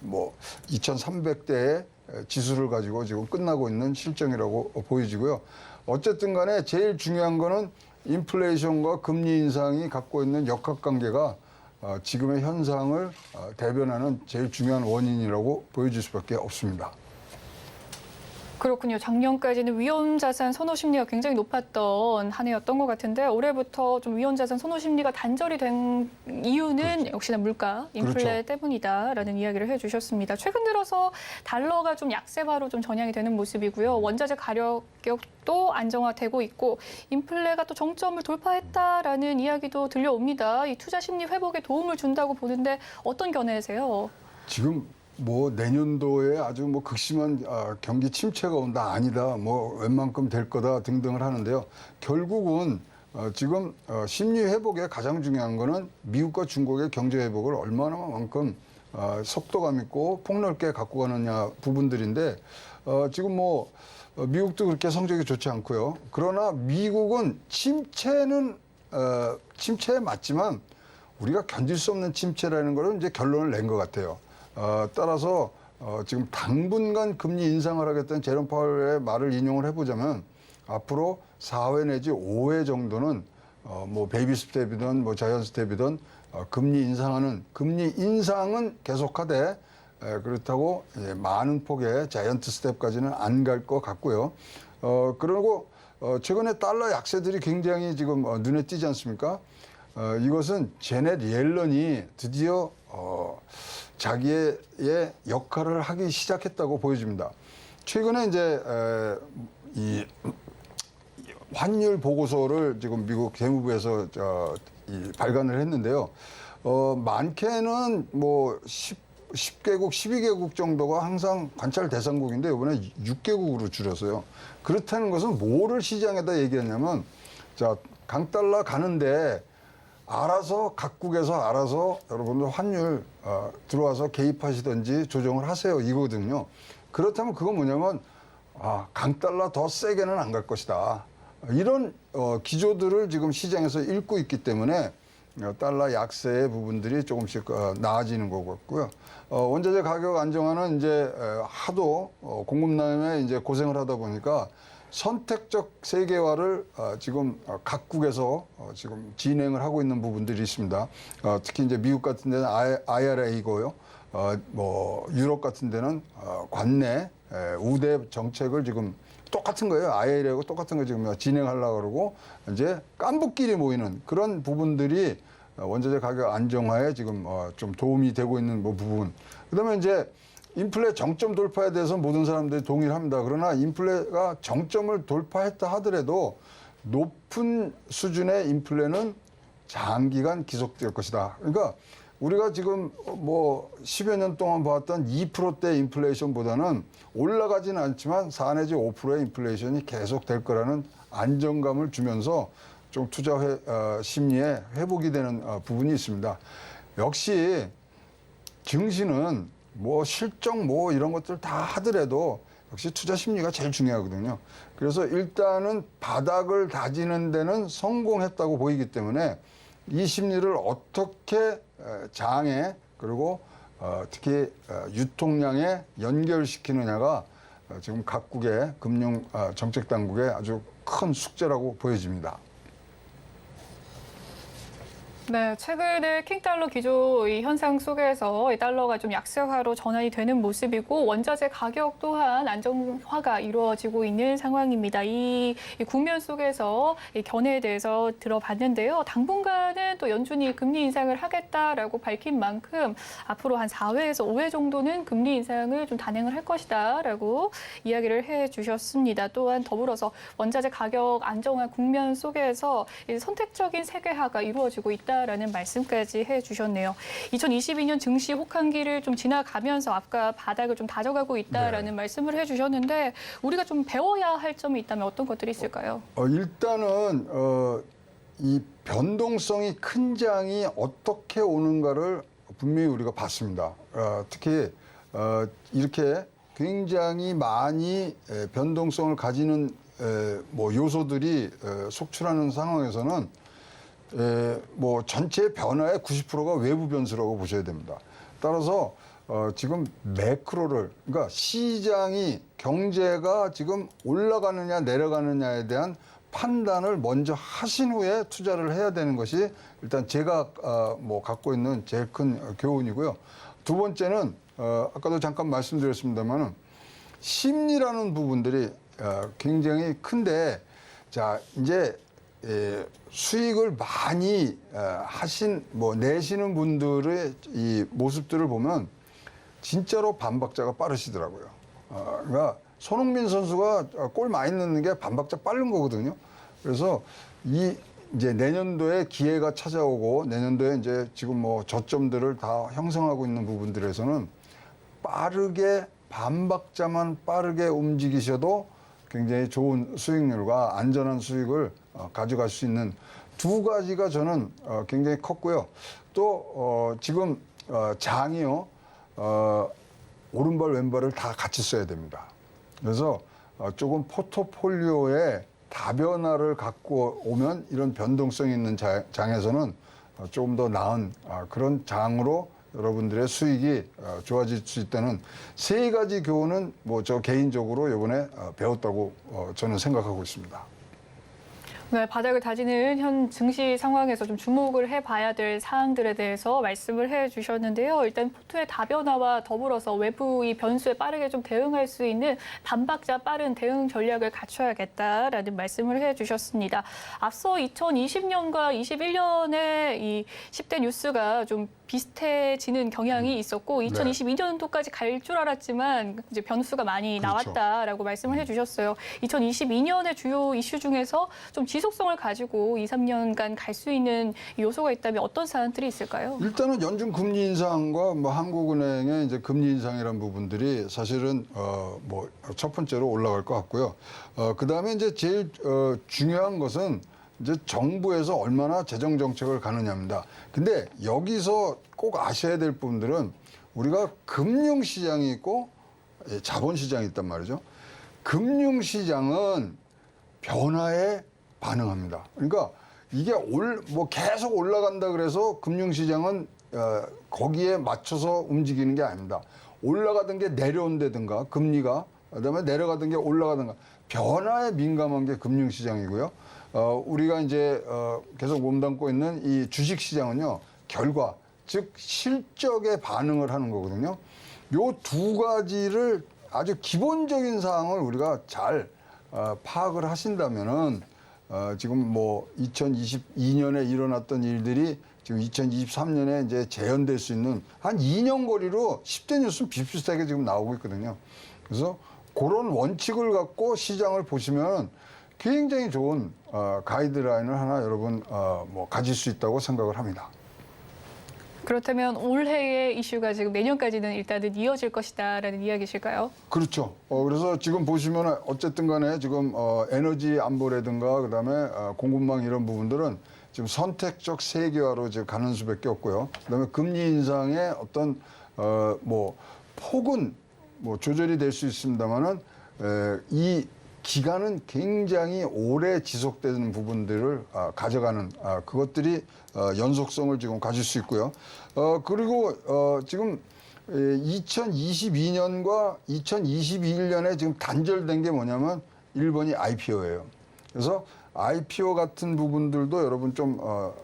뭐 2,300대의 지수를 가지고 지금 끝나고 있는 실정이라고 보여지고요. 어쨌든 간에 제일 중요한 거는 인플레이션과 금리 인상이 갖고 있는 역학관계가 지금의 현상을 대변하는 제일 중요한 원인이라고 보여줄 수밖에 없습니다. 그렇군요. 작년까지는 위험자산 선호 심리가 굉장히 높았던 한 해였던 것 같은데 올해부터 좀 위험자산 선호 심리가 단절이 된 이유는 그렇죠. 역시나 물가, 인플레 그렇죠. 때문이다라는 이야기를 해주셨습니다. 최근 들어서 달러가 좀 약세화로 좀 전향이 되는 모습이고요. 원자재 가격도 안정화되고 있고 인플레가 또 정점을 돌파했다라는 이야기도 들려옵니다. 이 투자 심리 회복에 도움을 준다고 보는데 어떤 견해세요? 지금 뭐 내년도에 아주 뭐 극심한 경기 침체가 온다 아니다 뭐 웬만큼 될 거다 등등을 하는데요. 결국은 지금 심리 회복에 가장 중요한 거는 미국과 중국의 경제 회복을 얼마나만큼 속도감 있고 폭넓게 갖고 가느냐 부분들인데 지금 뭐 미국도 그렇게 성적이 좋지 않고요. 그러나 미국은 침체는 침체에 맞지만 우리가 견딜 수 없는 침체라는 거를 이제 결론을 낸 것 같아요. 따라서 지금 당분간 금리 인상을 하겠다는 제롬 파월의 말을 인용을 해보자면 앞으로 4회 내지 5회 정도는 뭐 베이비 스텝이든 뭐 자이언트 스텝이든 금리 인상은 계속하되 그렇다고 많은 폭의 자이언트 스텝까지는 안 갈 것 같고요. 그리고 최근에 달러 약세들이 굉장히 지금 눈에 띄지 않습니까? 이것은 제넷 옐런이 드디어 자기의 역할을 하기 시작했다고 보여집니다. 최근에 이제 이 환율 보고서를 지금 미국 재무부에서 발간을 했는데요. 많게는 뭐 10개국, 12개국 정도가 항상 관찰 대상국인데 이번에 6개국으로 줄였어요. 그렇다는 것은 뭐를 시장에다 얘기했냐면 자, 강달러 가는데 알아서 각국에서 알아서 여러분들 환율 들어와서 개입하시든지 조정을 하세요 이거거든요. 그렇다면 그건 뭐냐면 강달러 더 세게는 안 갈 것이다. 이런 기조들을 지금 시장에서 읽고 있기 때문에 달러 약세의 부분들이 조금씩 나아지는 것 같고요. 원자재 가격 안정화는 이제 하도 공급난에 이제 고생을 하다 보니까 선택적 세계화를 지금 각국에서 지금 진행을 하고 있는 부분들이 있습니다. 특히 이제 미국 같은 데는 IRA고요. 뭐 유럽 같은 데는 관내 우대 정책을 지금 똑같은 거예요. IRA하고 똑같은 거 지금 진행하려고 그러고 이제 깐부끼리 모이는 그런 부분들이 원자재 가격 안정화에 지금 좀 도움이 되고 있는 부분. 그다음에 이제 인플레 정점 돌파에 대해서 모든 사람들이 동의를 합니다. 그러나 인플레가 정점을 돌파했다 하더라도 높은 수준의 인플레는 장기간 지속될 것이다. 그러니까 우리가 지금 뭐 10여 년 동안 봐왔던 2%대 인플레이션보다는 올라가지는 않지만 4 내지 5%의 인플레이션이 계속 될 거라는 안정감을 주면서 좀 투자 심리에 회복이 되는 부분이 있습니다. 역시 증시는 뭐 실적 뭐 이런 것들 다 하더라도 역시 투자 심리가 제일 중요하거든요. 그래서 일단은 바닥을 다지는 데는 성공했다고 보이기 때문에 이 심리를 어떻게 장에 그리고 특히 유통량에 연결시키느냐가 지금 각국의 금융 정책 당국의 아주 큰 숙제라고 보여집니다. 네, 최근에 킹달러 기조 이 현상 속에서 이 달러가 좀 약세화로 전환이 되는 모습이고 원자재 가격 또한 안정화가 이루어지고 있는 상황입니다. 이 국면 속에서 이 견해에 대해서 들어봤는데요. 당분간은 또 연준이 금리 인상을 하겠다라고 밝힌 만큼 앞으로 한 4회에서 5회 정도는 금리 인상을 좀 단행을 할 것이다라고 이야기를 해주셨습니다. 또한 더불어서 원자재 가격 안정화 국면 속에서 선택적인 세계화가 이루어지고 있다. 라는 말씀까지 해주셨네요. 2022년 증시 혹한기를 좀 지나가면서 아까 바닥을 좀 다져가고 있다라는 말씀을 해주셨는데 우리가 좀 배워야 할 점이 있다면 어떤 것들이 있을까요? 일단은 이 변동성이 큰 장이 어떻게 오는가를 분명히 우리가 봤습니다. 특히 이렇게 굉장히 많이 변동성을 가지는 뭐 요소들이 속출하는 상황에서는 뭐 전체 변화의 90%가 외부 변수라고 보셔야 됩니다. 따라서 지금 매크로를 그러니까 시장이 경제가 지금 올라가느냐 내려가느냐에 대한 판단을 먼저 하신 후에 투자를 해야 되는 것이 일단 제가 뭐 갖고 있는 제일 큰 교훈이고요. 두 번째는 아까도 잠깐 말씀드렸습니다만은 심리라는 부분들이 굉장히 큰데 자 이제 수익을 많이 내시는 분들의 이 모습들을 보면 진짜로 반박자가 빠르시더라고요. 그러니까 손흥민 선수가 골 많이 넣는 게 반박자 빠른 거거든요. 그래서 이제 내년도에 기회가 찾아오고 내년도에 이제 지금 뭐 저점들을 다 형성하고 있는 부분들에서는 빠르게 반박자만 빠르게 움직이셔도 굉장히 좋은 수익률과 안전한 수익을 가져갈 수 있는 두 가지가 저는 굉장히 컸고요. 또 지금 장이요. 오른발 왼발을 다 같이 써야 됩니다. 그래서 조금 포트폴리오에 다변화를 갖고 오면 이런 변동성 있는 장에서는 조금 더 나은 그런 장으로 여러분들의 수익이 좋아질 수 있다는 세 가지 교훈은 뭐 저 개인적으로 이번에 배웠다고 저는 생각하고 있습니다. 네, 바닥을 다지는 현 증시 상황에서 좀 주목을 해봐야 될 사항들에 대해서 말씀을 해주셨는데요. 일단 포트의 다변화와 더불어서 외부의 변수에 빠르게 좀 대응할 수 있는 반박자 빠른 대응 전략을 갖춰야겠다라는 말씀을 해주셨습니다. 앞서 2020년과 21년에 이 10대 뉴스가 좀 비슷해지는 경향이 있었고 2022년도까지 갈 줄 알았지만 이제 변수가 많이 그렇죠. 나왔다라고 말씀을 해주셨어요. 2022년의 주요 이슈 중에서 좀 지속성을 가지고 2, 3년간 갈 수 있는 요소가 있다면 어떤 사안들이 있을까요? 일단은 연준 금리 인상과 뭐 한국은행의 이제 금리 인상이라는 부분들이 사실은 뭐 첫 번째로 올라갈 것 같고요. 그다음에 이제 제일 중요한 것은 이제 정부에서 얼마나 재정 정책을 가느냐입니다. 근데 여기서 꼭 아셔야 될 부분들은 우리가 금융시장이 있고 자본시장이 있단 말이죠. 금융시장은 변화에 반응합니다. 그러니까 이게 뭐 계속 올라간다 그래서 금융시장은 거기에 맞춰서 움직이는 게 아닙니다. 올라가던 게 내려온다든가 금리가 그다음에 내려가던 게 올라가든가 변화에 민감한 게 금융시장이고요. 우리가 이제 계속 몸담고 있는 이 주식시장은요, 결과, 즉 실적에 반응을 하는 거거든요. 요 두 가지를 아주 기본적인 사항을 우리가 잘 파악을 하신다면은 지금 뭐 2022년에 일어났던 일들이 지금 2023년에 이제 재현될 수 있는 한 2년 거리로 10대 뉴스는 비슷비슷하게 지금 나오고 있거든요. 그래서 그런 원칙을 갖고 시장을 보시면 굉장히 좋은 가이드라인을 하나 여러분 뭐 가질 수 있다고 생각을 합니다. 그렇다면 올해의 이슈가 지금 내년까지는 일단은 이어질 것이다라는 이야기실까요? 그렇죠. 그래서 지금 보시면 어쨌든 간에 지금 에너지 안보라든가 그다음에 공급망 이런 부분들은 지금 선택적 세계화로 지금 가는 수밖에 없고요. 그다음에 금리 인상의 어떤 뭐 폭은 뭐 조절이 될 수 있습니다만은 이 기간은 굉장히 오래 지속되는 부분들을 가져가는 그것들이 연속성을 지금 가질 수 있고요. 그리고 지금 2022년과 2021년에 지금 단절된 게 뭐냐면 1번이 IPO예요. 그래서 IPO 같은 부분들도 여러분 좀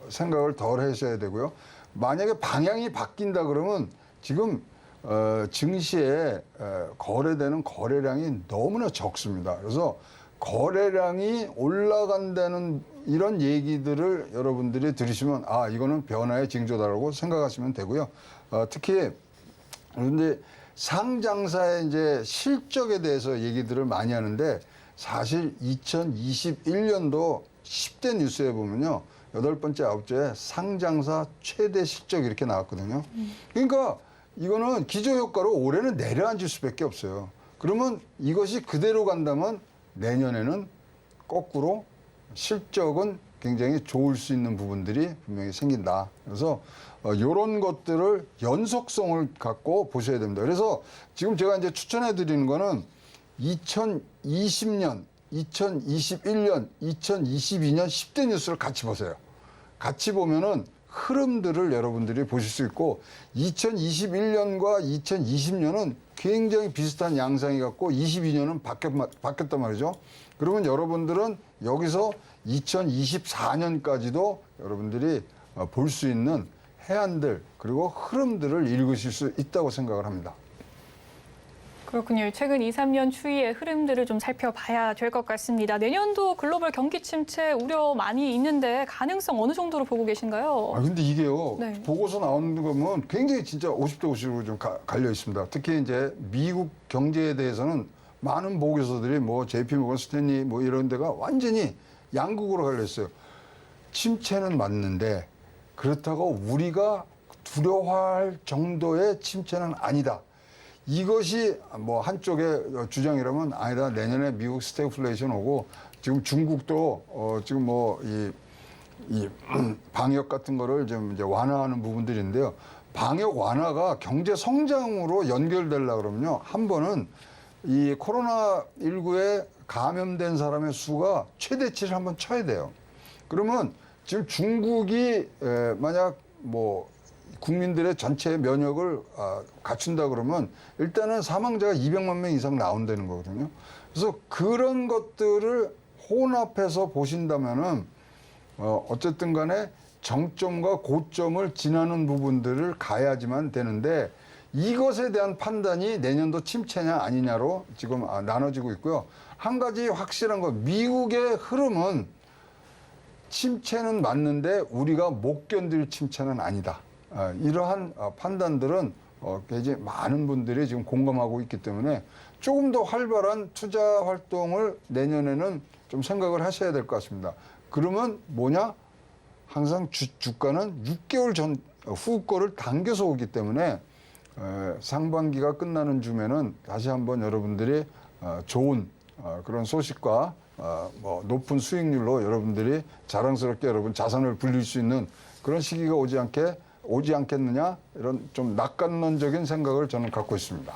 생각을 덜 하셔야 되고요. 만약에 방향이 바뀐다 그러면 지금 증시에 거래되는 거래량이 너무나 적습니다. 그래서 거래량이 올라간다는 이런 얘기들을 여러분들이 들으시면 이거는 변화의 징조다라고 생각하시면 되고요. 특히 그런데 상장사의 이제 실적에 대해서 얘기들을 많이 하는데 사실 2021년도 10대 뉴스에 보면요. 8번째, 9번째 상장사 최대 실적 이렇게 나왔거든요. 그러니까 이거는 기저효과로 올해는 내려앉을 수밖에 없어요. 그러면 이것이 그대로 간다면 내년에는 거꾸로 실적은 굉장히 좋을 수 있는 부분들이 분명히 생긴다. 그래서 이런 것들을 연속성을 갖고 보셔야 됩니다. 그래서 지금 제가 이제 추천해 드리는 거는 2020년, 2021년, 2022년 10대 뉴스를 같이 보세요. 같이 보면은 흐름들을 여러분들이 보실 수 있고 2021년과 2020년은 굉장히 비슷한 양상이 갖고 22년은 바뀌었단 말이죠. 그러면 여러분들은 여기서 2024년까지도 여러분들이 볼 수 있는 해안들 그리고 흐름들을 읽으실 수 있다고 생각을 합니다. 그렇군요. 최근 2, 3년 추이의 흐름들을 좀 살펴봐야 될 것 같습니다. 내년도 글로벌 경기 침체 우려 많이 있는데 가능성 어느 정도로 보고 계신가요? 근데 이게요. 네. 보고서 나오는 거 보면 굉장히 진짜 50대 50으로 좀 갈려 있습니다. 특히 이제 미국 경제에 대해서는 많은 보고서들이 뭐 JP 모건 스탠리 뭐 이런 데가 완전히 양극으로 갈려 있어요. 침체는 맞는데 그렇다고 우리가 두려워할 정도의 침체는 아니다. 이것이 뭐 한쪽의 주장이라면 아니다. 내년에 미국 스태그플레이션 오고 지금 중국도 지금 뭐 이 방역 같은 거를 좀 이제 완화하는 부분들인데요. 방역 완화가 경제 성장으로 연결되려고 그러면요. 한 번은 이 코로나19에 감염된 사람의 수가 최대치를 한번 쳐야 돼요. 그러면 지금 중국이 만약 뭐 국민들의 전체 면역을 갖춘다 그러면 일단은 사망자가 200만 명 이상 나온다는 거거든요. 그래서 그런 것들을 혼합해서 보신다면은 어쨌든 간에 정점과 고점을 지나는 부분들을 가야지만 되는데 이것에 대한 판단이 내년도 침체냐 아니냐로 지금 나눠지고 있고요. 한 가지 확실한 건 미국의 흐름은 침체는 맞는데 우리가 못 견딜 침체는 아니다. 이러한 판단들은 굉장히 많은 분들이 지금 공감하고 있기 때문에 조금 더 활발한 투자 활동을 내년에는 좀 생각을 하셔야 될 것 같습니다. 그러면 뭐냐? 항상 주가는 6개월 전 후 거를 당겨서 오기 때문에 상반기가 끝나는 줌에는 다시 한번 여러분들이 좋은 그런 소식과 뭐 높은 수익률로 여러분들이 자랑스럽게 여러분 자산을 불릴 수 있는 그런 시기가 오지 않겠느냐 이런 좀 낙관론적인 생각을 저는 갖고 있습니다.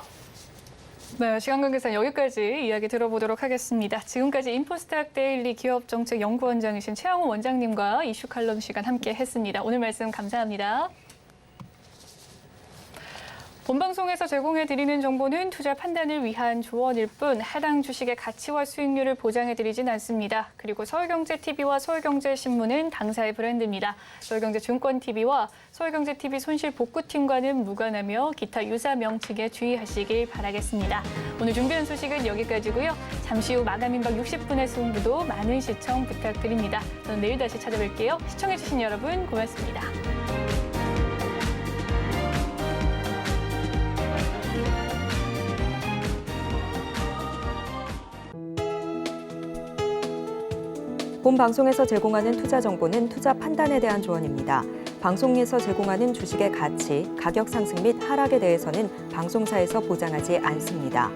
네, 시간 관계상 여기까지 이야기 들어보도록 하겠습니다. 지금까지 인포스탁 데일리 기업정책연구원장이신 최영호 원장님과 이슈 칼럼 시간 함께 했습니다. 오늘 말씀 감사합니다. 본방송에서 제공해드리는 정보는 투자 판단을 위한 조언일 뿐 해당 주식의 가치와 수익률을 보장해드리진 않습니다. 그리고 서울경제TV와 서울경제신문은 당사의 브랜드입니다. 서울경제증권TV와 서울경제TV 손실복구팀과는 무관하며 기타 유사 명칭에 주의하시길 바라겠습니다. 오늘 준비한 소식은 여기까지고요. 잠시 후 마감 임박 60분의 승부도 많은 시청 부탁드립니다. 저는 내일 다시 찾아뵐게요. 시청해주신 여러분 고맙습니다. 본 방송에서 제공하는 투자 정보는 투자 판단에 대한 조언입니다. 방송에서 제공하는 주식의 가치, 가격 상승 및 하락에 대해서는 방송사에서 보장하지 않습니다.